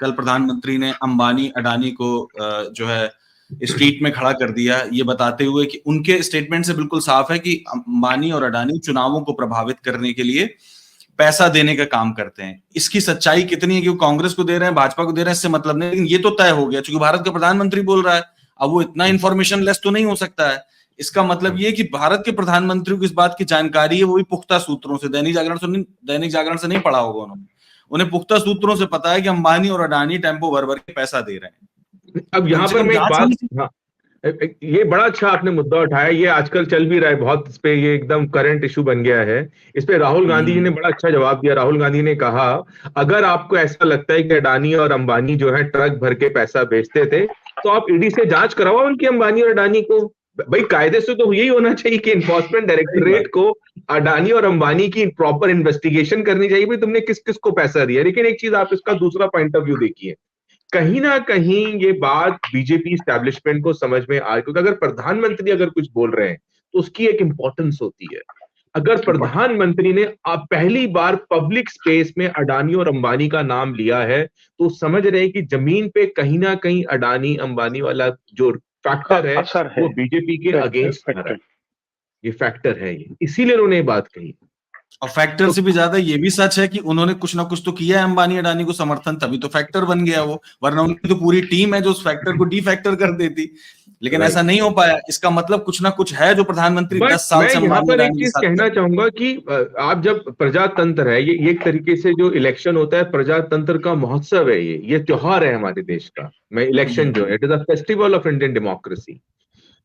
कल प्रधानमंत्री ने अंबानी अडानी को जो है स्ट्रीट में खड़ा कर दिया, ये बताते हुए कि उनके स्टेटमेंट से बिल्कुल साफ है कि अंबानी और अडानी चुनावों को प्रभावित करने के लिए पैसा देने का काम करते हैं। इसकी सच्चाई कितनी है कि वो कांग्रेस को दे रहे हैं, भाजपा को दे रहे हैं, इससे मतलब नहीं, लेकिन ये तो तय हो गया क्योंकि भारत का प्रधानमंत्री बोल रहा है। अब वो इतना इंफॉर्मेशन लेस तो नहीं हो सकता है। इसका मतलब ये कि भारत के प्रधानमंत्री को इस बात की जानकारी है, वो भी पुख्ता सूत्रों से, दैनिक जागरण से नहीं पढ़ा होगा उन्होंने। उन्हें पुख्ता सूत्रों से पता है कि अंबानी और अडानी टेम्पो भर भर के पैसा दे रहे हैं। अब यहाँ पर मैं एक बात, ये बड़ा अच्छा आपने मुद्दा उठाया, ये आजकल चल भी रहा है बहुत, इस पे ये एकदम करंट इशू बन गया है। इस पे राहुल गांधी जी ने बड़ा अच्छा जवाब दिया। राहुल गांधी ने कहा, अगर आपको ऐसा लगता है कि अडानी और अंबानी जो है ट्रक भर के पैसा बेचते थे तो आप ईडी से जांच करवाओ उनकी, अंबानी और अडानी को। भाई कायदे से तो यही होना चाहिए कि इन्फोर्समेंट डायरेक्टरेट को अडानी और अंबानी की प्रॉपर इन्वेस्टिगेशन करनी चाहिए, भाई तुमने किस किस को पैसा दिया। लेकिन एक चीज आप इसका दूसरा पॉइंट ऑफ व्यू देखिए, कहीं ना कहीं ये बात बीजेपी स्टैब्लिशमेंट को समझ में आए, क्योंकि अगर प्रधानमंत्री अगर कुछ बोल रहे हैं तो उसकी एक इंपॉर्टेंस होती है। अगर प्रधानमंत्री ने पहली बार पब्लिक स्पेस में अडानी और अंबानी का नाम लिया है तो समझ रहे हैं कि जमीन पे कहीं ना कहीं अडानी अंबानी वाला जो फैक्टर है वो बीजेपी के अगेंस्ट है। ये फैक्टर है, ये इसीलिए उन्होंने बात कही। और फैक्टर से भी ज्यादा ये भी सच है कि उन्होंने कुछ ना कुछ तो किया है अंबानी अडानी को समर्थन, तभी तो फैक्टर बन गया वो, वरना उनकी तो पूरी टीम है जो उस फैक्टर को डी फैक्टर कर देती। लेकिन ऐसा नहीं हो पाया। इसका मतलब कुछ ना कुछ है जो प्रधानमंत्री 10 साल से यहाँ पर एक चीज कहना चाहूंगा कि आप जब प्रजातंत्र है, ये एक तरीके से जो इलेक्शन होता है प्रजातंत्र का महोत्सव है, ये त्योहार है हमारे देश का। मैं इलेक्शन जो है, it is a festival of Indian democracy.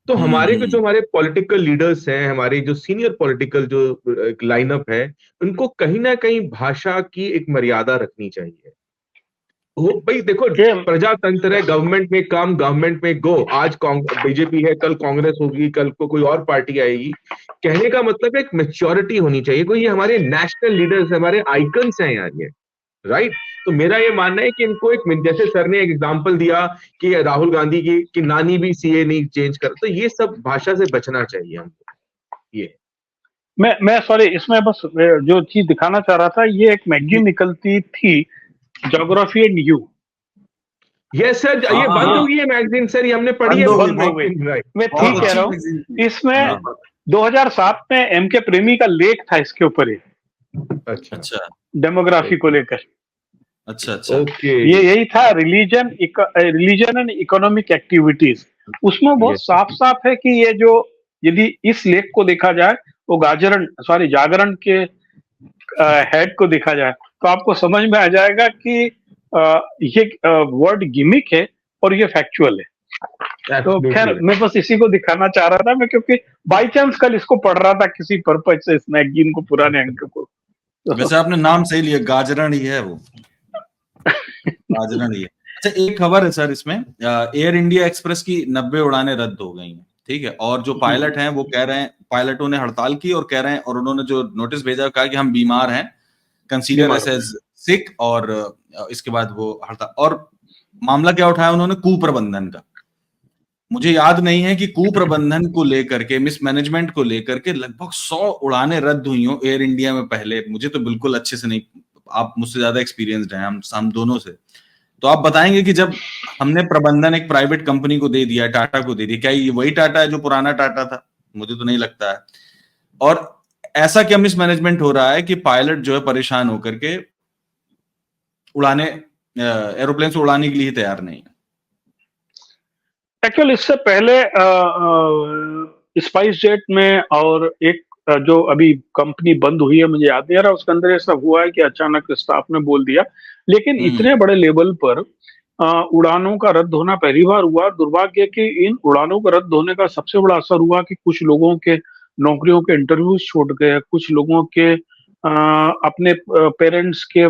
तो हमारे जो हमारे पॉलिटिकल लीडर्स हैं, हमारे जो सीनियर पॉलिटिकल जो लाइनअप है, उनको कहीं ना कहीं भाषा की एक मर्यादा रखनी चाहिए। भाई देखो, प्रजातंत्र है, गवर्नमेंट में कम गवर्नमेंट में गो। आज बीजेपी है, कल कांग्रेस होगी, कल को कोई और पार्टी आएगी। कहने का मतलब एक मैच्योरिटी होनी चाहिए। कोई ये हमारे नेशनल लीडर्स, हमारे आइकन्स हैं यार ये, राइट। तो मेरा ये मानना है कि इनको एक, जैसे सर ने एक एग्जांपल दिया कि राहुल गांधी की नानी भी सीए नहीं चेंज कर, तो ये सब भाषा से बचना चाहिए हमको। ये मैं सॉरी, इसमें बस जो चीज दिखाना चाह रहा था, ये एक मैगजीन निकलती थी, geography and you. Yes sir, ये बंद हो गई है मैगजीन सर, ये हमने पढ़ी है। मैं ठीक कह रहा हूँ। इसमें 2007 में एम के प्रेमी का लेख था इसके ऊपर। अच्छा, डेमोग्राफी को लेकर। अच्छा अच्छा ओके, ये यही था, रिलीजन एंड इकोनॉमिक एक्टिविटीज। उसमें बहुत साफ साफ है कि ये जो, यदि इस लेख को देखा जाए, वो जागरण के हेड को देखा जाए, तो आपको समझ में आ जाएगा कि ये वर्ड गिमिक है और ये फैक्चुअल है। तो खैर, मैं बस इसी को दिखाना चाह रहा था, मैं क्योंकि बाई चांस कल इसको पढ़ रहा था किसी पर्पज से, इस मैगजीन को, पुराने अंक को। वैसे आपने नाम सही लिया, गाजरण ही है वो। गाजरण ही है। अच्छा, एक खबर है सर इसमें, एयर इंडिया एक्सप्रेस की 90 उड़ानें रद्द हो गई हैं, ठीक है, और जो पायलट हैं वो कह रहे हैं, पायलटों ने हड़ताल की और कह रहे हैं, और उन्होंने जो नोटिस भेजा, कहा कि हम बीमार हैं, कंसीडर अस एज सिक, और इसके बाद वो हड़ताल। और मामला क्या उठाया उन्होंने? कुप्रबंधन का। मुझे याद नहीं है कि कुप्रबंधन को लेकर के, मिसमैनेजमेंट को लेकर के लगभग 100 उड़ानें रद्द हुई हो एयर इंडिया में पहले। मुझे तो बिल्कुल अच्छे से नहीं, आप मुझसे ज्यादा एक्सपीरियंस्ड हैं, हम दोनों से, तो आप बताएंगे कि जब हमने प्रबंधन एक प्राइवेट कंपनी को दे दिया, टाटा को दे दिया, क्या ये वही टाटा है जो पुराना टाटा था? मुझे तो नहीं लगता है। और ऐसा क्या मिसमैनेजमेंट हो रहा है कि पायलट जो है परेशान होकर के उड़ाने, एरोप्लेन से उड़ाने के लिए तैयार नहीं है। एक्चुअली इससे पहले स्पाइस जेट में, और एक जो अभी कंपनी बंद हुई है, मुझे याद नहीं आ रहा, उसके अंदर ऐसा हुआ है कि अचानक स्टाफ ने बोल दिया। लेकिन इतने बड़े लेवल पर उड़ानों का रद्द होना पहली बार हुआ। दुर्भाग्य कि इन उड़ानों का रद्द होने का सबसे बड़ा असर हुआ कि कुछ लोगों के नौकरियों के इंटरव्यूज छूट गए, कुछ लोगों के अपने पेरेंट्स के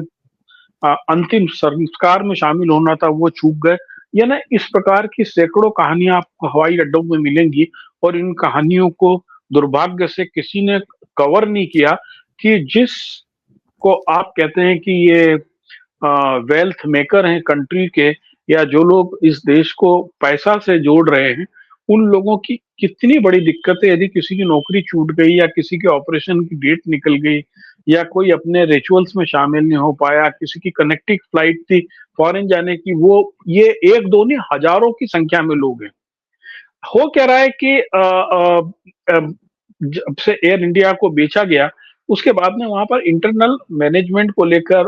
अंतिम संस्कार में शामिल होना था, वो चूक गए। यानी इस प्रकार की सैकड़ों कहानियां आपको हवाई अड्डों में मिलेंगी, और इन कहानियों को दुर्भाग्य से किसी ने कवर नहीं किया कि जिस को आप कहते हैं कि ये वेल्थ मेकर हैं कंट्री के, या जो लोग इस देश को पैसा से जोड़ रहे हैं, उन लोगों की कितनी बड़ी दिक्कतें, यदि किसी की नौकरी छूट गई, या किसी के ऑपरेशन की डेट निकल गई, या कोई अपने रिचुअल्स में शामिल नहीं हो पाया, किसी की कनेक्टिंग फ्लाइट थी फॉरेन जाने की, वो ये एक दो नहीं, हजारों की संख्या में लोग हैं। हो क्या रहा है कि जब से एयर इंडिया को बेचा गया, उसके बाद में वहां पर इंटरनल मैनेजमेंट को लेकर,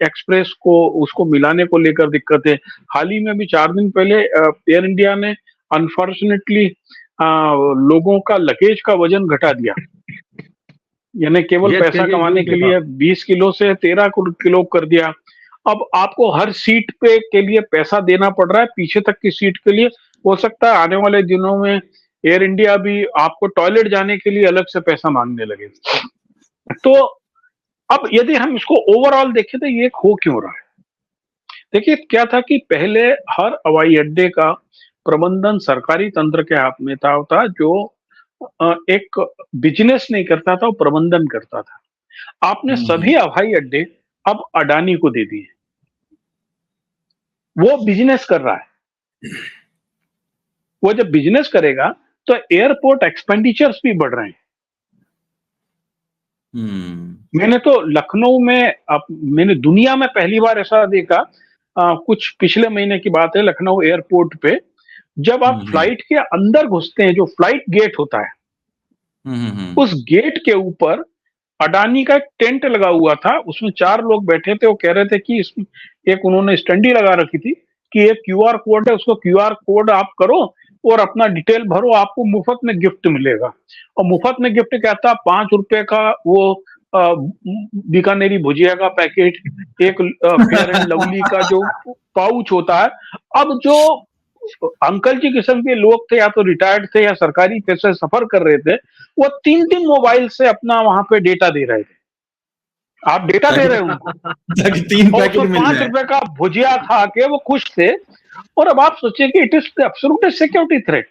एक्सप्रेस को उसको मिलाने को लेकर दिक्कत है। हाल ही में भी 4 दिन पहले एयर इंडिया ने अनफॉर्चुनेटली लोगों का लगेज का वजन घटा दिया, यानी केवल पैसा कमाने के लिए 20 किलो से 13 किलो कर दिया। अब आपको हर सीट पे के लिए पैसा देना पड़ रहा है, पीछे तक की सीट के लिए। हो सकता है आने वाले दिनों में एयर इंडिया भी आपको टॉयलेट जाने के लिए अलग से पैसा मांगने लगे। तो अब यदि हम इसको ओवरऑल देखें तो ये हो क्यों रहा है? देखिए, क्या था कि पहले हर हवाई अड्डे का प्रबंधन सरकारी तंत्र के हाथ में था, जो एक बिजनेस नहीं करता था, वो प्रबंधन करता था। आपने सभी हवाई अड्डे अब अडानी को दे दिए, वो बिजनेस कर रहा है। वो जब बिजनेस करेगा तो एयरपोर्ट एक्सपेंडिचर्स भी बढ़ रहे हैं। मैंने तो लखनऊ में, मैंने दुनिया में पहली बार ऐसा देखा, कुछ पिछले महीने की बात है, लखनऊ एयरपोर्ट पे जब आप फ्लाइट के अंदर घुसते हैं, जो फ्लाइट गेट होता है, उस गेट के ऊपर अडानी का एक टेंट लगा हुआ था, उसमें 4 लोग बैठे थे। वो कह रहे थे कि इसमें एक उन्होंने स्टंडी लगा रखी थी कि एक क्यूआर कोड है, उसको क्यूआर कोड आप करो और अपना डिटेल भरो, आपको मुफ्त में गिफ्ट मिलेगा। और मुफ्त में गिफ्ट कहता, 5 रुपए का वो बीकानेरी भुजिया का पैकेट, एक फेयर एंड लवली का जो पाउच होता है। अब जो अंकल जी किस्म के लोग थे, या तो रिटायर्ड थे या सरकारी पैसे सफर कर रहे थे, वो 3 मोबाइल से अपना वहां पे डेटा दे रहे थे। आप डेटा दे रहे हो उनको, ताकि 3 पैकेट मिल जाए। 5 रुपए का भुजिया खा के वो खुश थे। और अब आप सोचिए कि it is absolute security threat.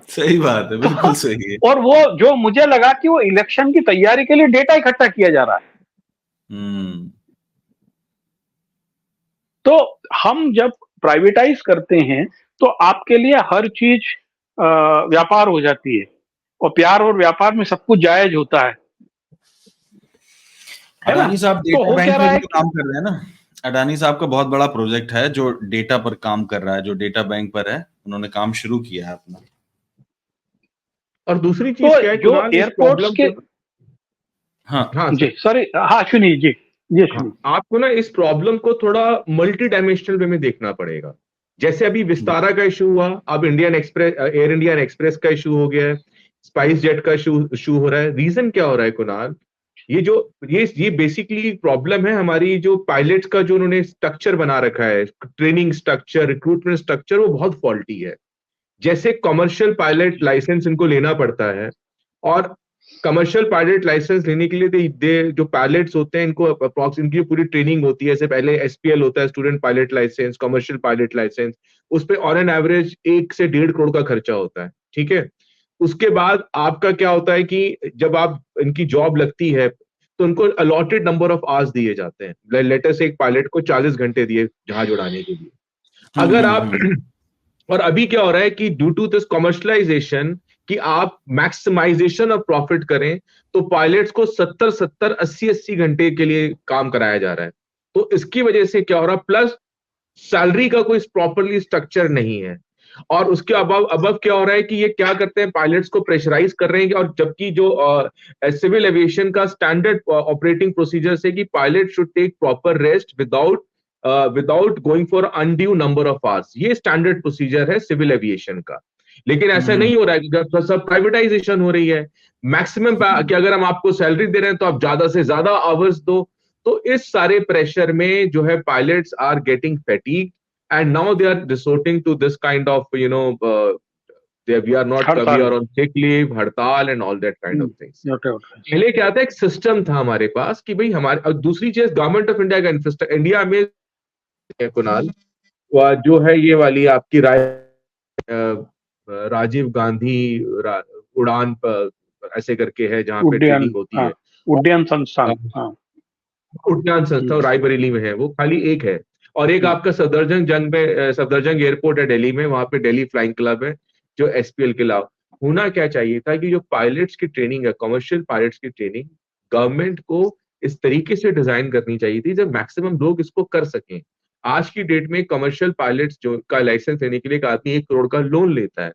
सही बात है, बिल्कुल सही है। और वो जो मुझे लगा कि वो इलेक्शन की तैयारी के लिए डेटा इकट्ठा किया जा रहा है। तो हम जब प्राइवेटाइज करते हैं तो आपके लिए हर चीज व्यापार हो जाती है, और प्यार और व्यापार में सब कुछ जायज होता है। अडानी साहब डेटा बैंक में भी काम कर रहे हैं ना। अडानी साहब का बहुत बड़ा प्रोजेक्ट है जो डेटा पर काम कर रहा है, जो डेटा बैंक पर है, उन्होंने काम शुरू किया है अपना। और दूसरी चीज क्या है, जो एयरपोर्ट्स के हाँ हाँ जी सॉरी, हाँ सुनिए जी, जी सुनिए। आपको ना इस प्रॉब्लम को थोड़ा मल्टी डायमेंशनल वे में देखना पड़ेगा। जैसे अभी विस्तारा का इशू हुआ, अब Indian express, air Indian express का इशू हो गया है, स्पाइस जेट का इशू हो रहा है। रीजन क्या हो रहा है कुणाल? ये बेसिकली प्रॉब्लम है हमारी, जो पायलट्स का जो उन्होंने स्ट्रक्चर बना रखा है, ट्रेनिंग स्ट्रक्चर, रिक्रूटमेंट स्ट्रक्चर, वो बहुत फॉल्टी है। जैसे कमर्शियल पायलट लाइसेंस इनको लेना पड़ता है, और कमर्शियल पायलट लाइसेंस लेने के लिए जो पायलट्स होते हैं, इनको अप्रॉक्स इनकी पूरी ट्रेनिंग होती है। जैसे पहले एसपीएल होता है, student pilot licence, commercial pilot licence, उस पर ऑन एन एवरेज 1 से 1.5 करोड़ का खर्चा होता है, ठीक है। उसके बाद आपका क्या होता है कि जब आप इनकी जॉब लगती है तो उनको अलॉटेड नंबर ऑफ आवर्स दिए जाते हैं। लेटर से एक पायलट को 40 घंटे दिए जहाज उड़ाने के लिए। अगर आप और अभी क्या हो रहा है कि ड्यू टू दिस कमर्शलाइजेशन, कि आप मैक्सिमाइजेशन ऑफ प्रॉफिट करें, तो पायलट्स को 70-70, 80-80 घंटे के लिए काम कराया जा रहा है। तो इसकी वजह से क्या हो रहा है, प्लस सैलरी का कोई प्रॉपरली स्ट्रक्चर नहीं है। और उसके अबव क्या हो रहा है कि ये क्या करते हैं, पायलट्स को प्रेशराइज कर रहे हैं। और जबकि जो सिविल एविएशन का स्टैंडर्ड ऑपरेटिंग प्रोसीजर से कि pilot should take proper rest without going for undue number of hours, ये स्टैंडर्ड प्रोसीजर है सिविल एविएशन का। लेकिन ऐसा नहीं हो रहा है, कि सब प्राइवेटाइजेशन हो रही है। मैक्सिमम कि अगर हम आपको सैलरी दे रहे हैं तो आप ज्यादा से ज्यादा आवर्स दो। तो इस सारे प्रेशर में जो है pilots are getting fatigue, and now they are resorting to this kind of we are on sick leave, हड़ताल and all that kind of things. पहले क्या था, एक सिस्टम था हमारे पास कि भाई हमारे, और दूसरी चीज गवर्नमेंट ऑफ इंडिया का इंफ्रास्ट्रक्चर इंडिया में, कुणाल, जो है ये वाली आपकी राजीव गांधी उड़ान ऐसे करके है, जहाँ पे ट्रेनिंग होती है, उड्डयन संस्थान, उड्डयन संस्था रायबरेली में है, वो खाली एक है। और एक आपका सफदरजंग एयरपोर्ट है दिल्ली में, वहां पे दिल्ली फ्लाइंग क्लब है, जो एसपीएल के अलावा। होना क्या चाहिए था कि जो पायलट्स की ट्रेनिंग है, कमर्शियल पायलट्स की ट्रेनिंग, गवर्नमेंट को इस तरीके से डिजाइन करनी चाहिए थी जब मैक्सिमम लोग इसको कर सकें। आज की डेट में कमर्शियल पायलट्स जो का लाइसेंस लेने के लिए एक आदमी 1 करोड़ का लोन लेता है।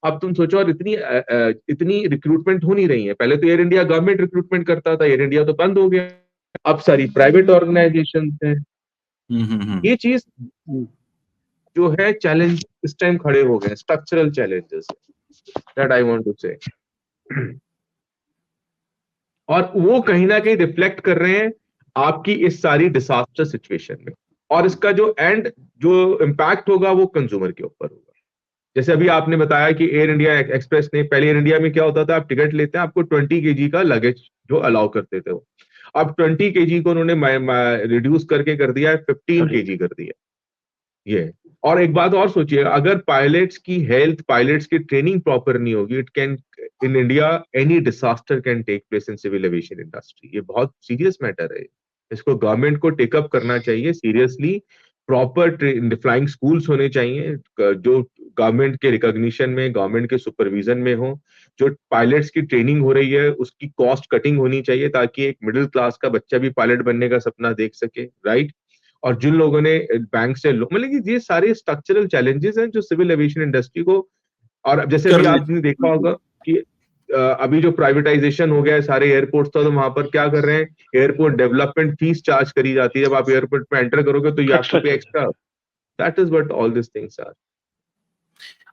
अब तुम सोचो, और इतनी रिक्रूटमेंट हो नहीं रही है। पहले तो एयर इंडिया गवर्नमेंट रिक्रूटमेंट करता था, एयर इंडिया तो बंद हो गया, अब सारी प्राइवेट ऑर्गेनाइजेशन है। ये चीज जो है चैलेंज इस टाइम खड़े हो गए, structural challenges that I want to say, और वो कहीं ना कहीं रिफ्लेक्ट कर रहे हैं आपकी इस सारी डिसास्टर सिचुएशन में। और इसका जो इम्पैक्ट होगा वो कंज्यूमर के ऊपर होगा। जैसे अभी आपने बताया कि एयर इंडिया एक्सप्रेस ने, पहले एयर इंडिया में क्या होता था, आप टिकट लेते हैं, आपको 20 kg का लगेज जो अलाउ करते थे वो, अब 20 kg को उन्होंने रिड्यूस करके कर दिया है, 15 kg कर दिया ये। और एक बात और सोचिए, अगर पायलट्स की हेल्थ, पायलट्स की ट्रेनिंग प्रॉपर नहीं होगी, it can, in India any disaster can take place in civil aviation industry. ये बहुत सीरियस मैटर है, इसको गवर्नमेंट को टेकअप करना चाहिए सीरियसली। प्रॉपर फ्लाइंग स्कूल्स होने चाहिए जो गवर्नमेंट के रिकॉग्निशन में, गवर्नमेंट के सुपरविजन में हो। जो पायलट्स की ट्रेनिंग हो रही है उसकी कॉस्ट कटिंग होनी चाहिए, ताकि एक मिडिल क्लास का बच्चा भी पायलट बनने का सपना देख सके, राइट। और जिन लोगों ने बैंक से मतलब कि ये सारे स्ट्रक्चरल चैलेंजेस हैं जो सिविल एविएशन इंडस्ट्री को, और जैसे अभी आपने देखा होगा कि अभी जो प्राइवेटाइजेशन हो गया है सारे एयरपोर्ट्स, तो वहां पर क्या कर रहे हैं, एयरपोर्ट डेवलपमेंट फीस चार्ज करी जाती है। जब आप एयरपोर्ट में एंटर करोगे तो ये आपको pay extra, that is what all this things are.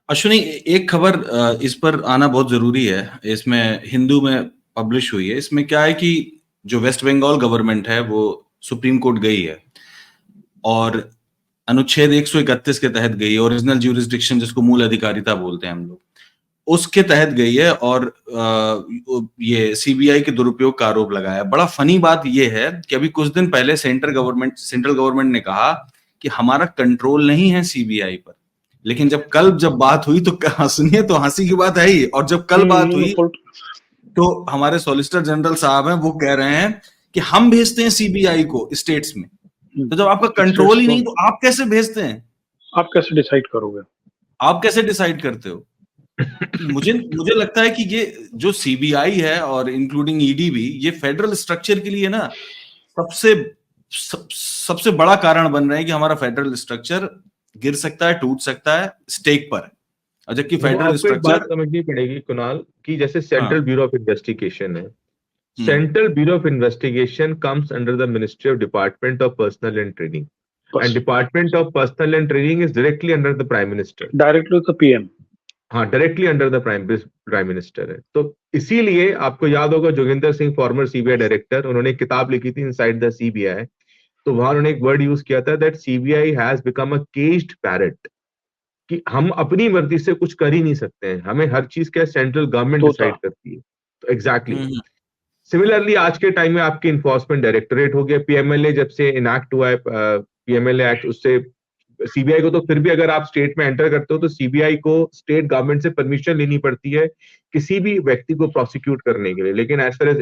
Ashwini, एक खबर इस पर आना बहुत जरूरी है, इसमें हिंदू में पब्लिश हुई है। इसमें क्या है कि जो वेस्ट बंगाल गवर्नमेंट है वो सुप्रीम कोर्ट गई है और अनुच्छेद 131 के तहत गई है, ओरिजिनल ज्यूरिसडिक्शन जिसको मूल अधिकारिता बोलते हैं हम लोग, उसके तहत गई है और ये सीबीआई के दुरुपयोग का आरोप लगाया। बड़ा फनी बात यह है कि अभी कुछ दिन पहले सेंट्रल गवर्नमेंट ने कहा कि हमारा कंट्रोल नहीं है सीबीआई पर, लेकिन जब बात हुई तो सुनिए, तो हंसी की बात है ही। और जब कल बात हुई तो हमारे सॉलिसिटर जनरल साहब हैं, वो कह रहे हैं कि हम भेजते हैं सीबीआई को स्टेट्स में। तो जब आपका कंट्रोल ही नहीं तो आप कैसे भेजते हैं? आप कैसे डिसाइड करोगे? आप कैसे डिसाइड करते हो? मुझे लगता है कि ये जो सीबीआई है और इंक्लूडिंग ईडी भी, ये फेडरल स्ट्रक्चर के लिए ना सबसे बड़ा कारण बन रहे हैं कि हमारा फेडरल स्ट्रक्चर गिर सकता है, टूट सकता है, स्टेक पर है। जबकि फेडरल स्ट्रक्चर समझनी पड़ेगी कुणाल, कि जैसे सेंट्रल ब्यूरो ऑफ इन्वेस्टिगेशन है, Central Bureau of Investigation comes under the Ministry of Department of Personnel and Training, and Department of Personnel and Training is directly under the Prime Minister. Directly to the PM. हाँ, directly under the prime minister है। तो इसीलिए आपको याद होगा Joginder Singh, farmer CBI director, उन्होंने एक किताब लिखी थी इनसाइड द सीबीआई। तो वहां उन्होंने एक वर्ड यूज किया था that CBI has become a caged parrot, कि हम अपनी मर्जी से कुछ कर ही नहीं सकते हैं, हमें हर चीज क्या सेंट्रल गवर्नमेंट डिसाइड करती है। तो एग्जैक्टली सिमिलरली आज के टाइम में आपकी इन्फोर्समेंट डायरेक्टोरेट हो गया, पीएमएलए जब से इनैक्ट हुआ है, पीएमएलए एक्ट, उससे सीबीआई को तो फिर भी अगर आप स्टेट में एंटर करते हो तो सीबीआई को स्टेट गवर्नमेंट से परमिशन लेनी पड़ती है किसी भी व्यक्ति को प्रोसिक्यूट करने के लिए, लेकिन as far as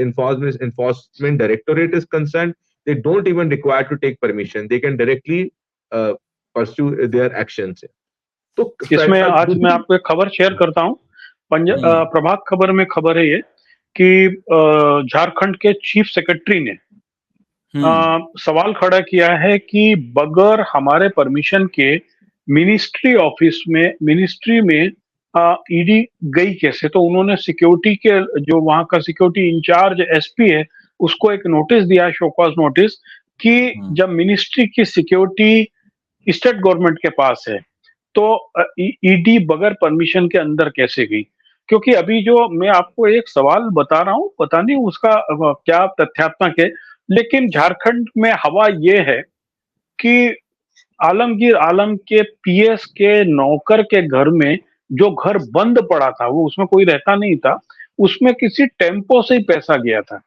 enforcement directorate is concerned they don't even require to take permission, they can directly pursue their actions. तो इसमें आज मैं आपको एक खबर शेयर करता हूँ, प्रभात खबर में खबर है ये कि झारखंड के चीफ सेक्रेटरी ने सवाल खड़ा किया है कि बगैर हमारे परमिशन के मिनिस्ट्री में ईडी गई कैसे। तो उन्होंने सिक्योरिटी के जो वहां का सिक्योरिटी इंचार्ज एसपी है उसको एक नोटिस दिया, शोकॉज नोटिस, कि जब मिनिस्ट्री की सिक्योरिटी स्टेट गवर्नमेंट के पास है तो ईडी बगैर परमिशन के अंदर कैसे गई। क्योंकि अभी जो मैं आपको एक सवाल बता रहा हूं, पता नहीं उसका क्या तथ्यात्मक है, लेकिन झारखंड में हवा ये है कि आलमगीर आलम के पीएस के नौकर के घर में जो घर बंद पड़ा था, वो उसमें कोई रहता नहीं था, उसमें किसी टेम्पो से ही पैसा गया था।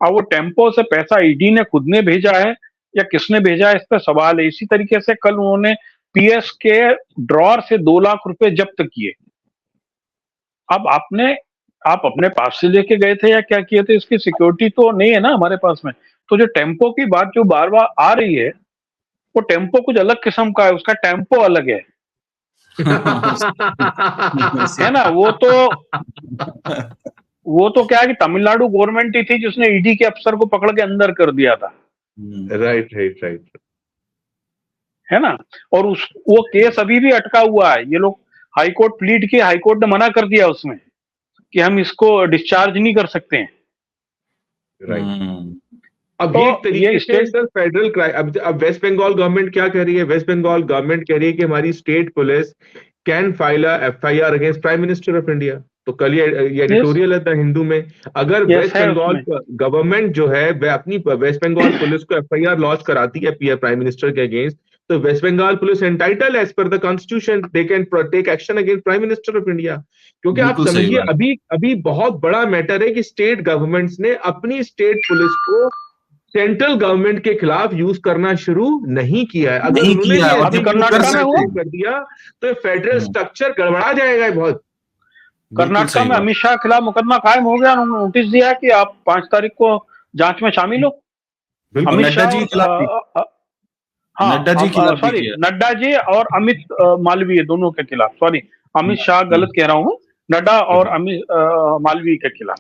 और वो टेम्पो से पैसा ईडी ने खुद ने भेजा है या किसने भेजा है, इस पर सवाल है। इसी तरीके से कल उन्होंने पीएस के ड्रॉर से 2 लाख रुपए जब्त किए। अब आप अपने पास से लेके गए थे या क्या किए थे, इसकी सिक्योरिटी तो नहीं है ना हमारे पास में। तो जो टेम्पो की बात जो बार बार आ रही है, वो टेम्पो कुछ अलग किस्म का है, उसका टेम्पो अलग है है ना। वो तो क्या है कि तमिलनाडु गवर्नमेंट ही थी जिसने ईडी के अफसर को पकड़ के अंदर कर दिया था। राइट है ना। और वो केस अभी भी अटका हुआ है। ये लोग हाईकोर्ट प्लीड किए, हाईकोर्ट ने मना कर दिया उसमें कि हम इसको डिस्चार्ज नहीं कर सकते हैं। राइट। अब एक तरीके से सर फेडरल क्राइम, अब वेस्ट बंगाल गवर्नमेंट क्या कह रही है, वेस्ट बंगाल गवर्नमेंट कह रही है कि हमारी state police can file a FIR against prime minister of India. तो कल ये एडिटोरियल है द हिंदू में, अगर वेस्ट बंगाल गवर्नमेंट जो है अपनी वेस्ट बंगाल पुलिस को एफआईआर लॉन्च कराती है प्राइम मिनिस्टर के अगेंस्ट, तो West Bengal police entitle as per the constitution they can take action against prime minister of India. क्योंकि आप समझिए अभी बहुत बड़ा मैटर है कि स्टेट गवर्नमेंट्स ने अपनी स्टेट पुलिस को सेंट्रल गवर्नमेंट के खिलाफ यूज करना शुरू नहीं किया है। अगर उन्होंने कर दिया तो फेडरल स्ट्रक्चर गड़बड़ा जाएगा बहुत। कर्नाटक में अमित शाह के खिलाफ मुकदमा कायम हो गया, उन्होंने नोटिस दिया कि आप 5 तारीख को जांच में शामिल हो। अमित शाह, नड्डा जी और अमित मालवीय दोनों के खिलाफ, सॉरी अमित शाह गलत कह रहा हूँ, नड्डा और अमित मालवीय के खिलाफ।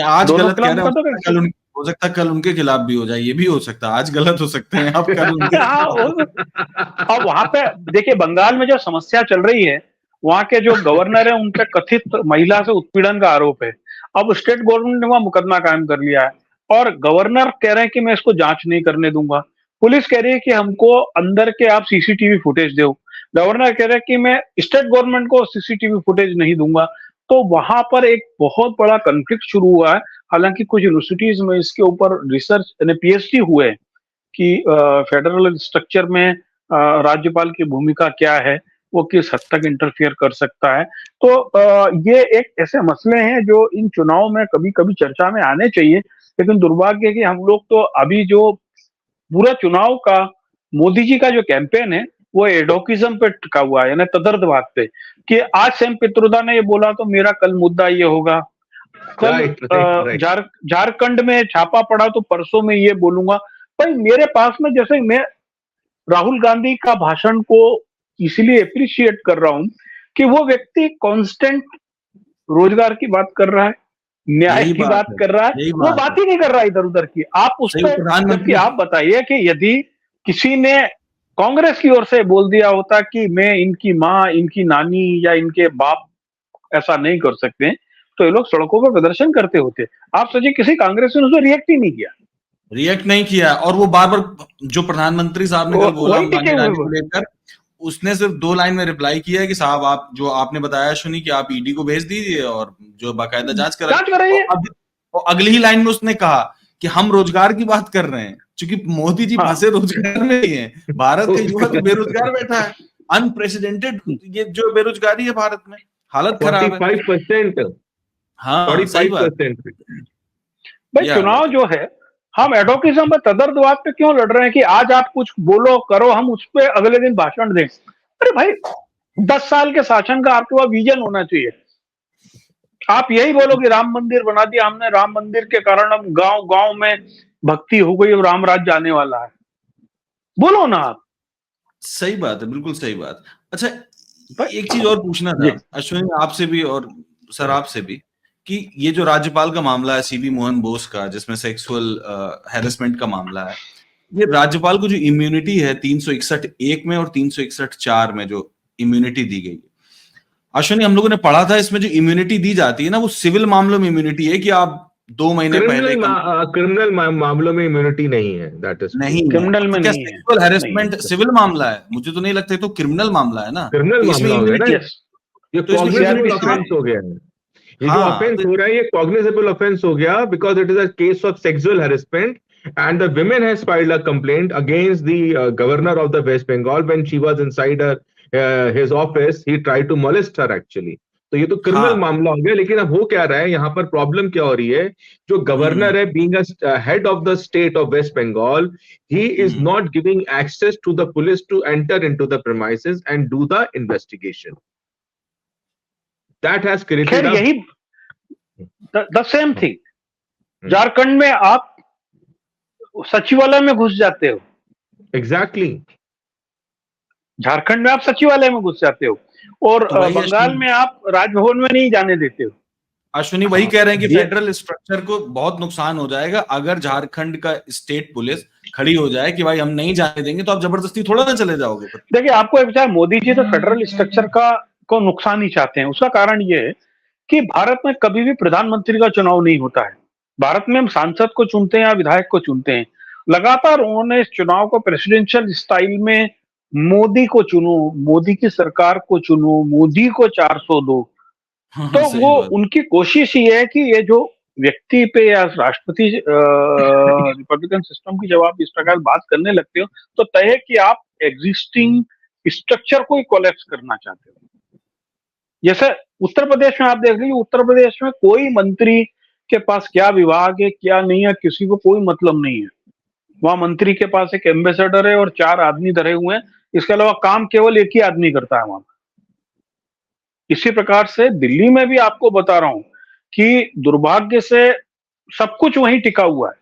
आज गलत कह रहा हूं, हो सकता है कल उनके खिलाफ भी हो जाए, ये भी हो सकता है। आज गलत हो सकते हैं, अब कल उनके अब वहां पे देखिए, बंगाल में जो समस्या चल रही है, वहां के जो गवर्नर है उन पे कथित महिला से उत्पीड़न का आरोप है। अब स्टेट गवर्नमेंट ने वहां मुकदमा कायम कर लिया है और गवर्नर कह रहे हैं कि मैं इसको जांच नहीं करने दूंगा। पुलिस कह रही है कि हमको अंदर के आप सीसीटीवी फुटेज दो। गवर्नर कह रहे हैं कि मैं स्टेट गवर्नमेंट को सीसीटीवी फुटेज नहीं दूंगा। तो वहां पर एक बहुत बड़ा कॉन्फ्लिक्ट शुरू हुआ है। हालांकि कुछ यूनिवर्सिटीज में इसके ऊपर रिसर्च यानी पीएचडी हुए कि फेडरल स्ट्रक्चर में राज्यपाल की भूमिका क्या है, वो किस हद तक इंटरफियर कर सकता है। तो ये एक ऐसे मसले हैं जो इन चुनाव में कभी कभी चर्चा में आने चाहिए। लेकिन दुर्भाग्य है कि हम लोग तो अभी जो पूरा चुनाव का मोदी जी का जो कैंपेन है वो एडोकिज्म पे टिका हुआ है, यानी तदर्दवाद पे, कि आज सैम पित्रोदा ने ये बोला तो मेरा कल मुद्दा ये होगा, कल झारखंड में छापा पड़ा तो परसों में ये बोलूंगा। भाई मेरे पास में, जैसे मैं राहुल गांधी का भाषण को इसलिए अप्रिशिएट कर रहा हूं कि वो व्यक्ति कांस्टेंट रोजगार की बात कर रहा है, न्याय की बात कर रहा है, वो बात ही नहीं कर रहा इधर उधर की। आप उस पर, जबकि आप बताइए कि यदि किसी ने कांग्रेस की ओर से बोल दिया होता कि मैं इनकी माँ, इनकी नानी या इनके बाप ऐसा नहीं कर सकते, तो ये लोग सड़कों पर प्रदर्शन करते होते। आप सोचिए किसी कांग्रेस ने उसको रिएक्ट ही नहीं किया, रिएक्ट नहीं किया। और वो बार बार जो प्रधानमंत्री साहब ने कल बोला वही टिके अंबानी हुए रानी को लेकर, उसने सिर्फ 2 लाइन में रिप्लाई किया है कि साहब आप जो आपने बताया सुनी कि आप ईडी को भेज दीजिए और जो बाकायदा जांच कराइए। और अगली ही लाइन में उसने कहा कि हम रोजगार की बात कर रहे हैं, क्योंकि मोदी जी फंसे रोजगार में ही है। भारत का युवा तो बेरोजगार बैठा है, अनप्रेसिडेंटेड ये जो बेरोजगारी है भारत में, हालत खराब है। 45%। हाँ 45%। भाई चुनाव जो है, हम एडवोकेसी पर तदर्दवाद पे क्यों लड़ रहे हैं कि आज आप कुछ बोलो करो, हम उस पे अगले दिन भाषण दें? अरे भाई 10 साल के शासन का आपके पास विजन होना चाहिए। आप यही बोलो कि राम मंदिर बना दिया हमने, राम मंदिर के कारण हम गांव गांव में भक्ति हो गई और राम राज्य आने वाला है, बोलो ना आप। सही बात है, बिल्कुल सही बात। अच्छा एक चीज और पूछना था अश्विनी आपसे भी और सर आपसे भी, कि ये जो राज्यपाल का मामला है सीवी मोहन बोस का, जिसमें सेक्सुअल हैरेसमेंट का मामला है, ये राज्यपाल को जो इम्यूनिटी है 361 में और 361(4) में जो इम्यूनिटी दी गई है, अश्विनी हम लोगों ने पढ़ा था इसमें जो इम्यूनिटी दी जाती है ना, वो सिविल मामलों में इम्यूनिटी है कि आप 2 महीने पहले क्रिमिनल मामलों में इम्यूनिटी नहीं है। दैट इज नहीं, क्रिमिनल में नहीं है। सेक्सुअल हैरेसमेंट सिविल मामला है, मुझे तो नहीं लगता तो क्रिमिनल मामला है ना, क्रिमिनल मामला हो गया ना, ये तो कॉग्निजेबल ऑफेंस हो गया है। ये जो ऑफेंस हो रहा है ये कॉग्निजेबल ऑफेंस हो गया, because it is a case of sexual harassment and the women has filed a complaint against the governor of the West Bengal when she was inside his office. He tried to molest her actually. तो ये तो criminal मामला हो गया। लेकिन अब हो क्या रहा है यहाँ पर, प्रॉब्लम क्या हो रही है, जो गवर्नर है being a head of the state of West Bengal, he is not giving access to the police to enter into the premises and do the investigation. That has created यही द सेम थिंग झारखंड में आप सचिवालय में घुस जाते हो। Exactly Jharkhand में आप सचिवालय में घुस जाते हो और तो बंगाल में आप राजभवन में नहीं जाने देते हो। अश्विनी वही कह रहे हैं कि फेडरल स्ट्रक्चर को बहुत नुकसान हो जाएगा अगर झारखंड का स्टेट पुलिस खड़ी हो जाए कि भाई हम नहीं जाने देंगे, तो आप जबरदस्ती थोड़ा ना चले जाओगे। देखिए आपको एक विचार, मोदी जी तो फेडरल स्ट्रक्चर को नुकसान ही चाहते हैं। उसका कारण ये है कि भारत में कभी भी प्रधानमंत्री का चुनाव नहीं होता है। भारत में हम सांसद को चुनते हैं या विधायक को चुनते हैं। लगातार उन्होंने इस चुनाव को प्रेसिडेंशियल स्टाइल में मोदी को चुनो, मोदी की सरकार को चुनो, मोदी को 400 दो। तो वो उनकी कोशिश ही है कि ये जो व्यक्ति पे या राष्ट्रपति रिपब्लिकन सिस्टम की जब आप इस प्रकार बात करने लगते हो तो तय है कि आप एग्जिस्टिंग स्ट्रक्चर को ही कोलैप्स करना चाहते हो। जैसे उत्तर प्रदेश में आप देख लीजिए, उत्तर प्रदेश में कोई मंत्री के पास क्या विभाग है क्या नहीं है किसी को कोई मतलब नहीं है। वहां मंत्री के पास एक एम्बेसडर है और 4 आदमी धरे हुए हैं, इसके अलावा काम केवल एक ही आदमी करता है वहां। इसी प्रकार से दिल्ली में भी आपको बता रहा हूं कि दुर्भाग्य से सब कुछ वहीं टिका हुआ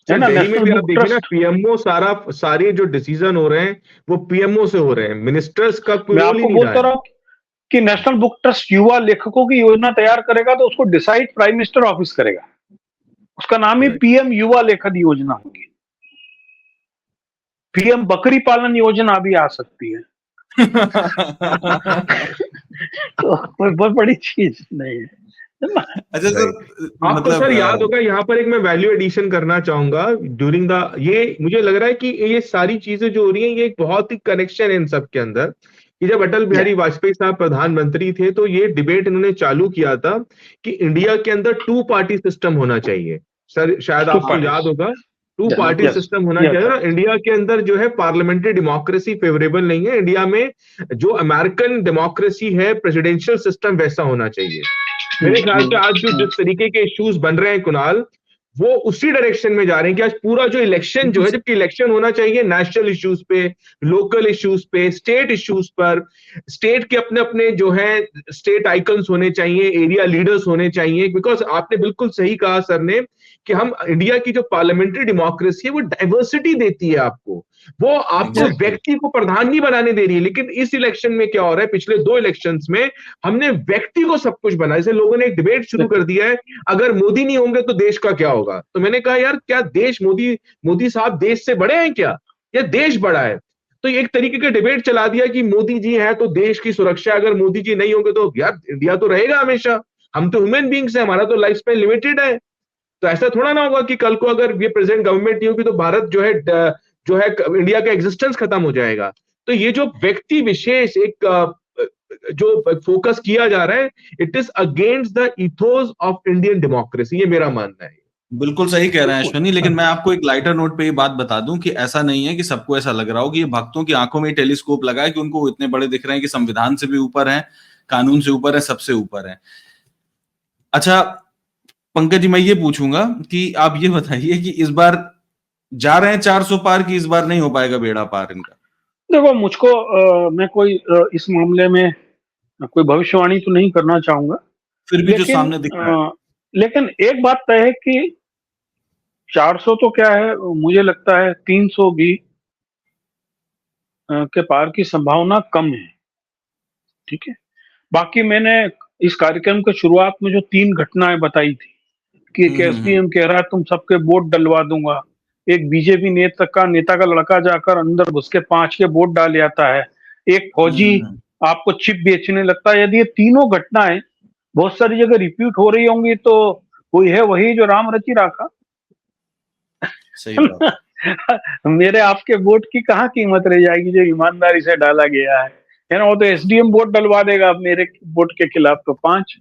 है ना। दिल्ली में भी आप देखिए ना, पीएमओ सारे जो डिसीजन हो रहे हैं वो पीएमओ से हो रहे हैं, मिनिस्टर्स का कोई रोल ही नहीं बोलता रहा कि नेशनल बुक ट्रस्ट युवा लेखकों की योजना तैयार करेगा तो उसको डिसाइड प्राइम मिनिस्टर ऑफिस करेगा। उसका नाम ही पीएम युवा लेखक योजना होगी। पीएम बकरी पालन योजना भी आ सकती है। तो कोई बड़ी चीज नहीं है। अच्छा सर, आपको सर याद होगा यहाँ पर एक मैं वैल्यू एडिशन करना चाहूंगा ड्यूरिंग द, ये मुझे लग रहा है कि ये सारी चीजें जो हो रही हैं ये एक बहुत ही कनेक्शन है इन सब के अंदर। कि जब अटल बिहारी वाजपेयी साहब प्रधानमंत्री थे तो ये डिबेट इन्होंने चालू किया था कि इंडिया के अंदर 2 पार्टी सिस्टम होना चाहिए। सर शायद आपको याद होगा, 2 पार्टी सिस्टम होना चाहिए। इंडिया के अंदर जो है पार्लियामेंट्री डेमोक्रेसी फेवरेबल नहीं है। इंडिया में जो अमेरिकन डेमोक्रेसी है प्रेसिडेंशियल सिस्टम वैसा होना चाहिए। मेरे ख्याल से आज जो जिस तरीके के इश्यूज बन रहे हैं कुणाल, वो उसी डायरेक्शन में जा रहे हैं कि आज पूरा जो इलेक्शन जो है, जबकि इलेक्शन होना चाहिए नेशनल इश्यूज पे, लोकल इश्यूज पे, स्टेट इश्यूज पर, स्टेट के अपने अपने जो है स्टेट आइकन्स होने चाहिए, एरिया लीडर्स होने चाहिए। बिकॉज आपने बिल्कुल सही कहा सर ने कि हम इंडिया की जो पार्लियामेंट्री डेमोक्रेसी है वो डाइवर्सिटी देती है आपको, वो आपको व्यक्ति को प्रधान नहीं बनाने दे रही है। लेकिन इस इलेक्शन में क्या हो रहा है, पिछले 2 इलेक्शंस में हमने व्यक्ति को सब कुछ बना। जैसे लोगों ने एक डिबेट शुरू कर दिया है, अगर मोदी नहीं होंगे तो देश का क्या होगा। तो मैंने कहा यार क्या देश, मोदी साहब देश से बड़े हैं क्या, या देश बड़ा है। तो एक तरीके का डिबेट चला दिया कि मोदी जी है तो देश की सुरक्षा, अगर मोदी जी नहीं होंगे तो यार इंडिया तो रहेगा हमेशा, हम तो ह्यूमन बींग्स हैं, हमारा तो लाइफ स्पैन लिमिटेड है। तो ऐसा थोड़ा ना होगा कि कल को अगर ये प्रेजेंट गवर्नमेंट नहीं होगी तो भारत जो है इंडिया का एग्जिस्टेंस खत्म हो जाएगा। तो ये जो व्यक्ति विशेष एक जो फोकस किया जा रहा है, it is against the ethos of Indian democracy, ये मेरा मानना है। बिल्कुल सही कह रहे हैं अश्वनी, लेकिन मैं आपको एक लाइटर नोट पे ये बात बता दूं कि ऐसा नहीं है कि सबको ऐसा लग रहा हो कि ये भक्तों की आंखों में टेलीस्कोप लगा है कि उनको इतने बड़े दिख रहे हैं कि संविधान से भी ऊपर है, कानून से ऊपर है, सबसे ऊपर है। अच्छा पंकज जी, मैं ये पूछूंगा कि आप ये बताइए कि इस बार जा रहे हैं 400 पार की इस बार नहीं हो पाएगा बेड़ा पार इनका? देखो मुझको मैं कोई इस मामले में कोई भविष्यवाणी तो नहीं करना चाहूंगा, फिर भी जो सामने दिख रहा है। लेकिन एक बात तय है कि 400 तो क्या है, मुझे लगता है 300 भी के पार की संभावना कम है। ठीक है, बाकी मैंने इस कार्यक्रम के शुरुआत में जो 3 घटनाएं बताई थी कि एक एसडीएम कह रहा है तुम सबके वोट डलवा दूंगा, एक बीजेपी नेता का लड़का जाकर अंदर घुस के 5 के वोट डाल आता है, एक फौजी आपको चिप बेचने लगता है। यदि ये तीनों घटनाएं बहुत सारी जगह रिपीट हो रही होंगी तो कोई है वही जो राम रचि राखा। सही बात। मेरे आपके वोट की कहाँ कीमत रह जाएगी जो ईमानदारी से डाला गया है ना? वो तो एसडीएम वोट डलवा देगा मेरे वोट के खिलाफ तो 5।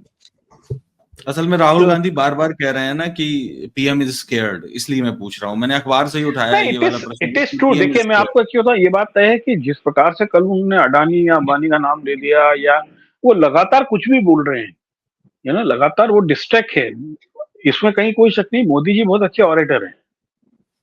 असल में राहुल गांधी बार बार कह रहे हैं ना कि पीएम इज स्केयर्ड, इसलिए मैं पूछ रहा हूँ, मैंने अखबार से ही उठाया है ये वाला प्रश्न। It is true. देखिए मैं आपको क्यों था, ये बात तय है कि जिस प्रकार से कल उन्होंने अडानी या अंबानी का नाम ले लिया, या वो लगातार कुछ भी बोल रहे हैं, है ना, लगातार वो डिस्ट्रैक्ट है, इसमें कहीं कोई शक नहीं। मोदी जी बहुत अच्छे ऑरेटर हैं,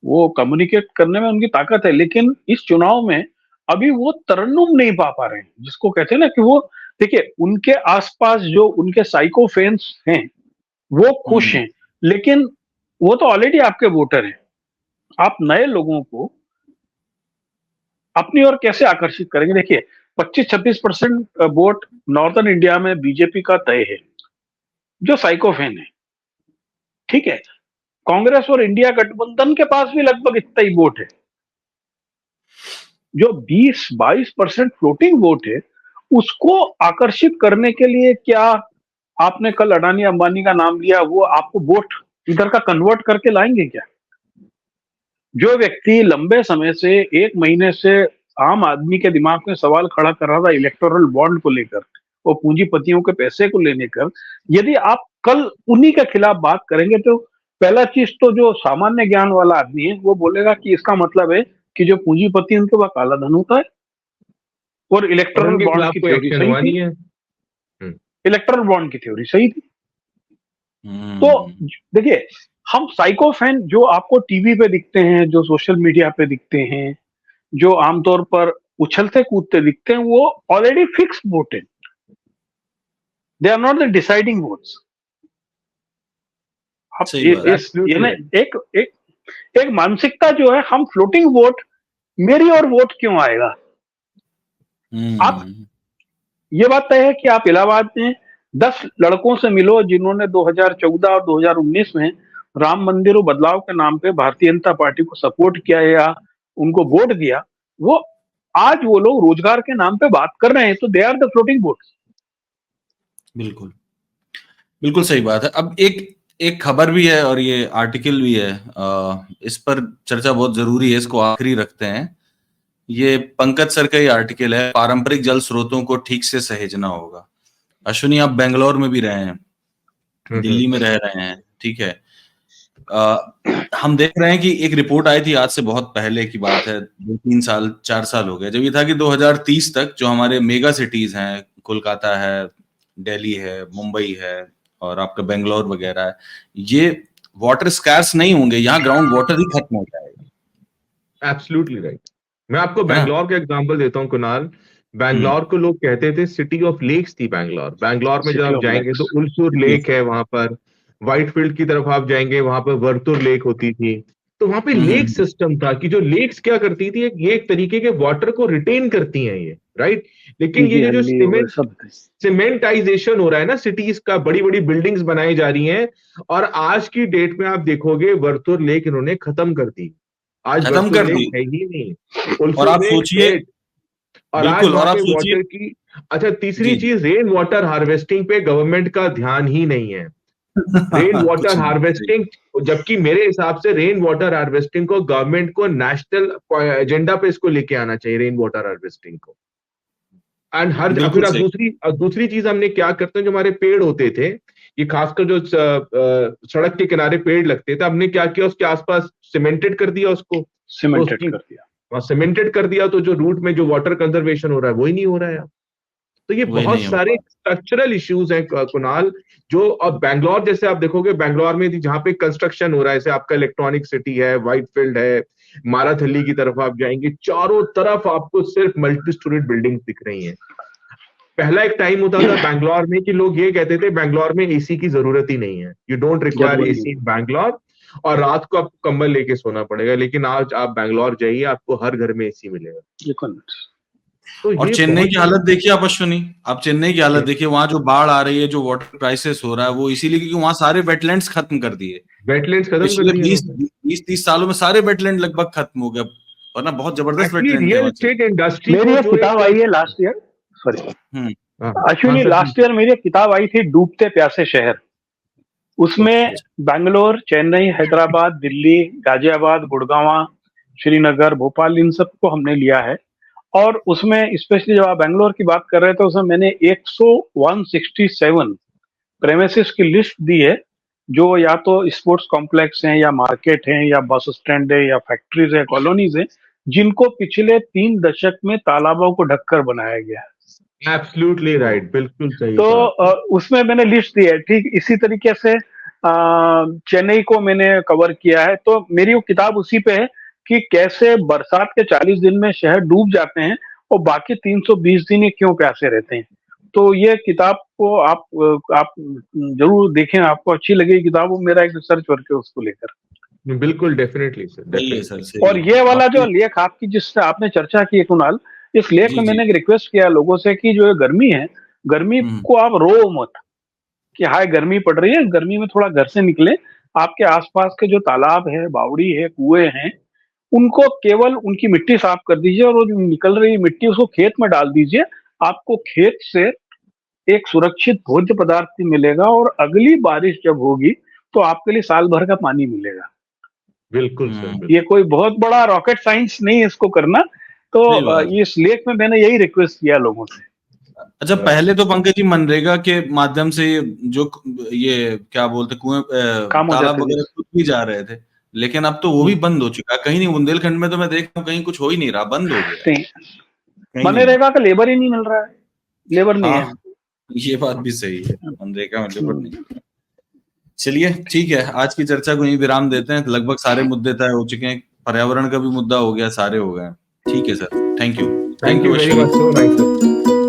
वो कम्युनिकेट करने में उनकी ताकत है, लेकिन इस चुनाव में अभी वो तरन्नुम नहीं पा रहे हैं, जिसको कहते हैं ना कि वो, देखिए उनके आसपास जो उनके साइको फैंस हैं वो खुश हैं, लेकिन वो तो ऑलरेडी आपके वोटर हैं। आप नए लोगों को अपनी ओर कैसे आकर्षित करेंगे? देखिए 25-26% वोट नॉर्दर्न इंडिया में बीजेपी का तय है, जो साइको फैन है। ठीक है, कांग्रेस और इंडिया गठबंधन के पास भी लगभग इतना ही वोट है। जो 20-22% फ्लोटिंग वोट है, उसको आकर्षित करने के लिए क्या आपने कल अडानी अंबानी का नाम लिया, वो आपको वोट इधर का कन्वर्ट करके लाएंगे क्या? जो व्यक्ति लंबे समय से, 1 महीने से आम आदमी के दिमाग में सवाल खड़ा कर रहा था इलेक्टोरल बॉन्ड को लेकर, वो पूंजीपतियों के पैसे को लेने कर, यदि आप कल उन्हीं के खिलाफ बात करेंगे तो पहला चीज तो जो सामान्य ज्ञान वाला आदमी है वो बोलेगा कि इसका मतलब है कि जो पूंजीपति उनके पास काला धन होता है, और इलेक्टोरल बॉन्ड की थ्योरी सही थी। इलेक्टोरल बॉन्ड की थ्योरी सही थी। तो देखिए, हम साइको फैन जो आपको टीवी पे दिखते हैं, जो सोशल मीडिया पे दिखते हैं, जो आमतौर पर उछलते कूदते दिखते हैं, वो ऑलरेडी फिक्स वोट है, they are not the deciding votes. एक मानसिकता जो है, हम फ्लोटिंग वोट, मेरी और वोट क्यों आएगा? आप ये बात तय है कि आप इलाहाबाद में 10 लड़कों से मिलो जिन्होंने 2014 और 2019 में राम मंदिर और बदलाव के नाम पे भारतीय जनता पार्टी को सपोर्ट किया या उनको वोट दिया, वो आज वो लोग रोजगार के नाम पे बात कर रहे हैं, तो they are the floating votes. बिल्कुल बिल्कुल सही बात है। अब एक खबर भी है और ये आर्टिकल भी है, इस पर चर्चा बहुत जरूरी है, इसको आखिरी रखते हैं। ये पंकज सर का ही आर्टिकल है, पारंपरिक जल स्रोतों को ठीक से सहेजना होगा। अश्विनी, आप बेंगलोर में भी रहे हैं, दिल्ली में रह रहे हैं, ठीक है, हम देख रहे हैं कि एक रिपोर्ट आई थी, आज से बहुत पहले की बात है, 2-3 साल 4 साल हो गए, जब ये था कि 2030 तक जो हमारे मेगा सिटीज हैं, कोलकाता है, दिल्ली है, मुंबई है और आपका बेंगलोर वगैरह है, ये वाटर स्कैर्स नहीं होंगे, यहाँ ग्राउंड वाटर ही खत्म हो जाएगा। Absolutely right. मैं आपको बेंगलोर का एग्जांपल देता हूँ कुणाल। बेंगलोर को लोग कहते थे सिटी ऑफ लेक्स थी बेंगलोर। बेंगलोर में जब आप जाएंगे तो उलसूर लेक है, वहां पर व्हाइटफील्ड की तरफ आप जाएंगे, वहां पर वर्तुर लेक होती थी। तो वहां पे लेक सिस्टम था कि जो लेक्स क्या करती थी, ये एक तरीके के वाटर को रिटेन करती हैं ये, राइट। लेकिन ये जो सीमेंटाइजेशन हो रहा है ना सिटीज का, बड़ी बड़ी बिल्डिंग्स बनाई जा रही हैं, और आज की डेट में आप देखोगे वर्तुर लेक इन्होंने खत्म कर दी। आज खत्म वर्सुल कर लेक दी। है ही नहीं। और आप सोचिए, और आज बिल्कुल, और वहां आप पे सोचिए, वाटर की, अच्छा तीसरी जी चीज, रेन वाटर हार्वेस्टिंग पे गवर्नमेंट का ध्यान ही नहीं है। रेन कुछ वाटर नहीं, हार्वेस्टिंग, जबकि मेरे हिसाब से रेन वाटर हार्वेस्टिंग को गवर्नमेंट को नेशनल एजेंडा पे इसको लेके आना चाहिए, रेन वाटर हार्वेस्टिंग को। एंड बिल्कुल फिर अब सही। दूसरी चीज हमने क्या करते हैं, जो हमारे पेड़ होते थे, ये खासकर जो सड़क के किनारे पेड़ लगते थे, हमने क्या किया, उसके आसपास सीमेंटेड कर दिया उसको, तो सीमेंटेड उसकी कर दिया। सीमेंटेड कर दिया, तो जो रूट में जो वाटर कंजर्वेशन हो रहा है वही नहीं हो रहा है अब। तो ये वही बहुत नहीं हो सारे पा स्ट्रक्चरल इश्यूज हैं कुणाल, जो अब बैंगलोर जैसे आप देखोगे, बैंगलोर में जहाँ पे कंस्ट्रक्शन हो रहा है, जैसे आपका इलेक्ट्रॉनिक सिटी है, व्हाइटफील्ड है, माराथली की तरफ आप जाएंगे, चारों तरफ आपको सिर्फ मल्टी स्टोरीड बिल्डिंग दिख रही हैं। पहला एक टाइम होता था बैंगलोर में कि लोग ये कहते थे बैंगलोर में एसी की जरूरत ही नहीं है, यू डोंट रिक्वायर जरूरत एसी इन बैंगलोर, और रात को आपको कंबल लेके सोना पड़ेगा। लेकिन आज आप बैंगलोर जाइए, आपको हर घर में एसी मिलेगा। नहीं। तो और ये चेन्नई बहुत की हालत देखिए आप अश्विनी, आप चेन्नई की हालत देखिए, वहां जो बाढ़ आ रही है, जो वाटर क्राइसिस हो रहा है, वो इसीलिए क्योंकि वहां सारे वेटलैंड्स खत्म कर दिए। वेटलैंड्स खत्म कर पिछले दिए 20-30 सालों में सारे वेटलैंड लगभग खत्म हो गए, वरना बहुत जबरदस्त एक्चुअली वेटलैंड थे रियल वहां एस्टेट चेन्नई। इंडस्ट्री मेरी को एक जो किताब आई है लास्ट ईयर, सॉरी हम्म। हाँ अश्विनी, सर लास्ट ईयर मेरी एक किताब आई थी, डूबते प्यासे शहर। उसमें ओके बैंगलोर, चेन्नई, हैदराबाद, दिल्ली, गाजियाबाद, गुड़गांव, श्रीनगर, भोपाल, इन सबको हमने लिया है। और उसमें स्पेशली जब आप बैंगलोर की बात कर रहे थे, उसमें मैंने 167 प्रेमिसेस की लिस्ट दी है, जो या तो स्पोर्ट्स कॉम्प्लेक्स हैं, या मार्केट हैं, या बस स्टैंड है, या फैक्ट्रीज है, कॉलोनीज है, जिनको पिछले 3 दशक में तालाबों को ढककर बनाया गया है। एब्सोल्युटली राइट, बिल्कुल सही तो कहा। उसमें मैंने लिस्ट दी है। ठीक इसी तरीके से चेन्नई को मैंने कवर किया है। तो मेरी वो किताब उसी पे है कि कैसे बरसात के 40 दिन में शहर डूब जाते हैं और बाकी 320 दिन ये क्यों प्यासे रहते हैं। तो ये किताब को आप जरूर देखें, आपको अच्छी लगेगी किताब। वो मेरा एक रिसर्च वर्क है उसको लेकर। बिल्कुल, डेफिनेटली सर, सही है डेफिनेटली। सर, सही और है ये वाला जो आपकी। लेख आपकी जिससे आपने चर्चा की है कुणाल, इस लेख जी में जी। मैंने एक रिक्वेस्ट किया लोगों से कि जो ये गर्मी है, गर्मी हम्म। को आप रो मत कि हाय गर्मी पड़ रही है, गर्मी में थोड़ा घर से निकले। आपके आसपास के जो तालाब है, बावड़ी है, कुएं हैं, उनको केवल उनकी मिट्टी साफ कर दीजिए और वो जो निकल रही मिट्टी उसको खेत में डाल दीजिए। आपको खेत से एक सुरक्षित भोज्य पदार्थ मिलेगा और अगली बारिश जब होगी तो आपके लिए साल भर का पानी मिलेगा। बिल्कुल सर, हम्म। ये बिल्कुल। कोई बहुत बड़ा रॉकेट साइंस नहीं है इसको करना। तो सही बात। इस लेख में मैंने यही रिक्वेस्ट किया लोगों से। अच्छा, पहले तो पंकज जी मनरेगा के माध्यम से जो ये क्या बोलते कुएं, काम हो तालाब जाते थे। वगैरह खुद भी जा रहे थे, लेकिन अब तो वो भी बंद हो चुका है। कहीं नहीं, बुंदेलखंड में तो मैं देख रहा हूँ कहीं कुछ हो ही नहीं रहा, बंद हो गया है, नहीं, कहीं नहीं। मनरेगा का लेबर ही नहीं मिल रहा है, लेबर नहीं है। हाँ, ये बात भी सही है, मनरेगा में लेबर नहीं। चलिए ठीक है, आज की चर्चा को यहीं विराम देते हैं। लगभग सारे मुद्दे तय हो चुके हैं, पर्यावरण का भी मुद्दा हो गया, सारे हो गए। ठीक है sir, thank you. Thank you very Ashwini. Much, so nice sir.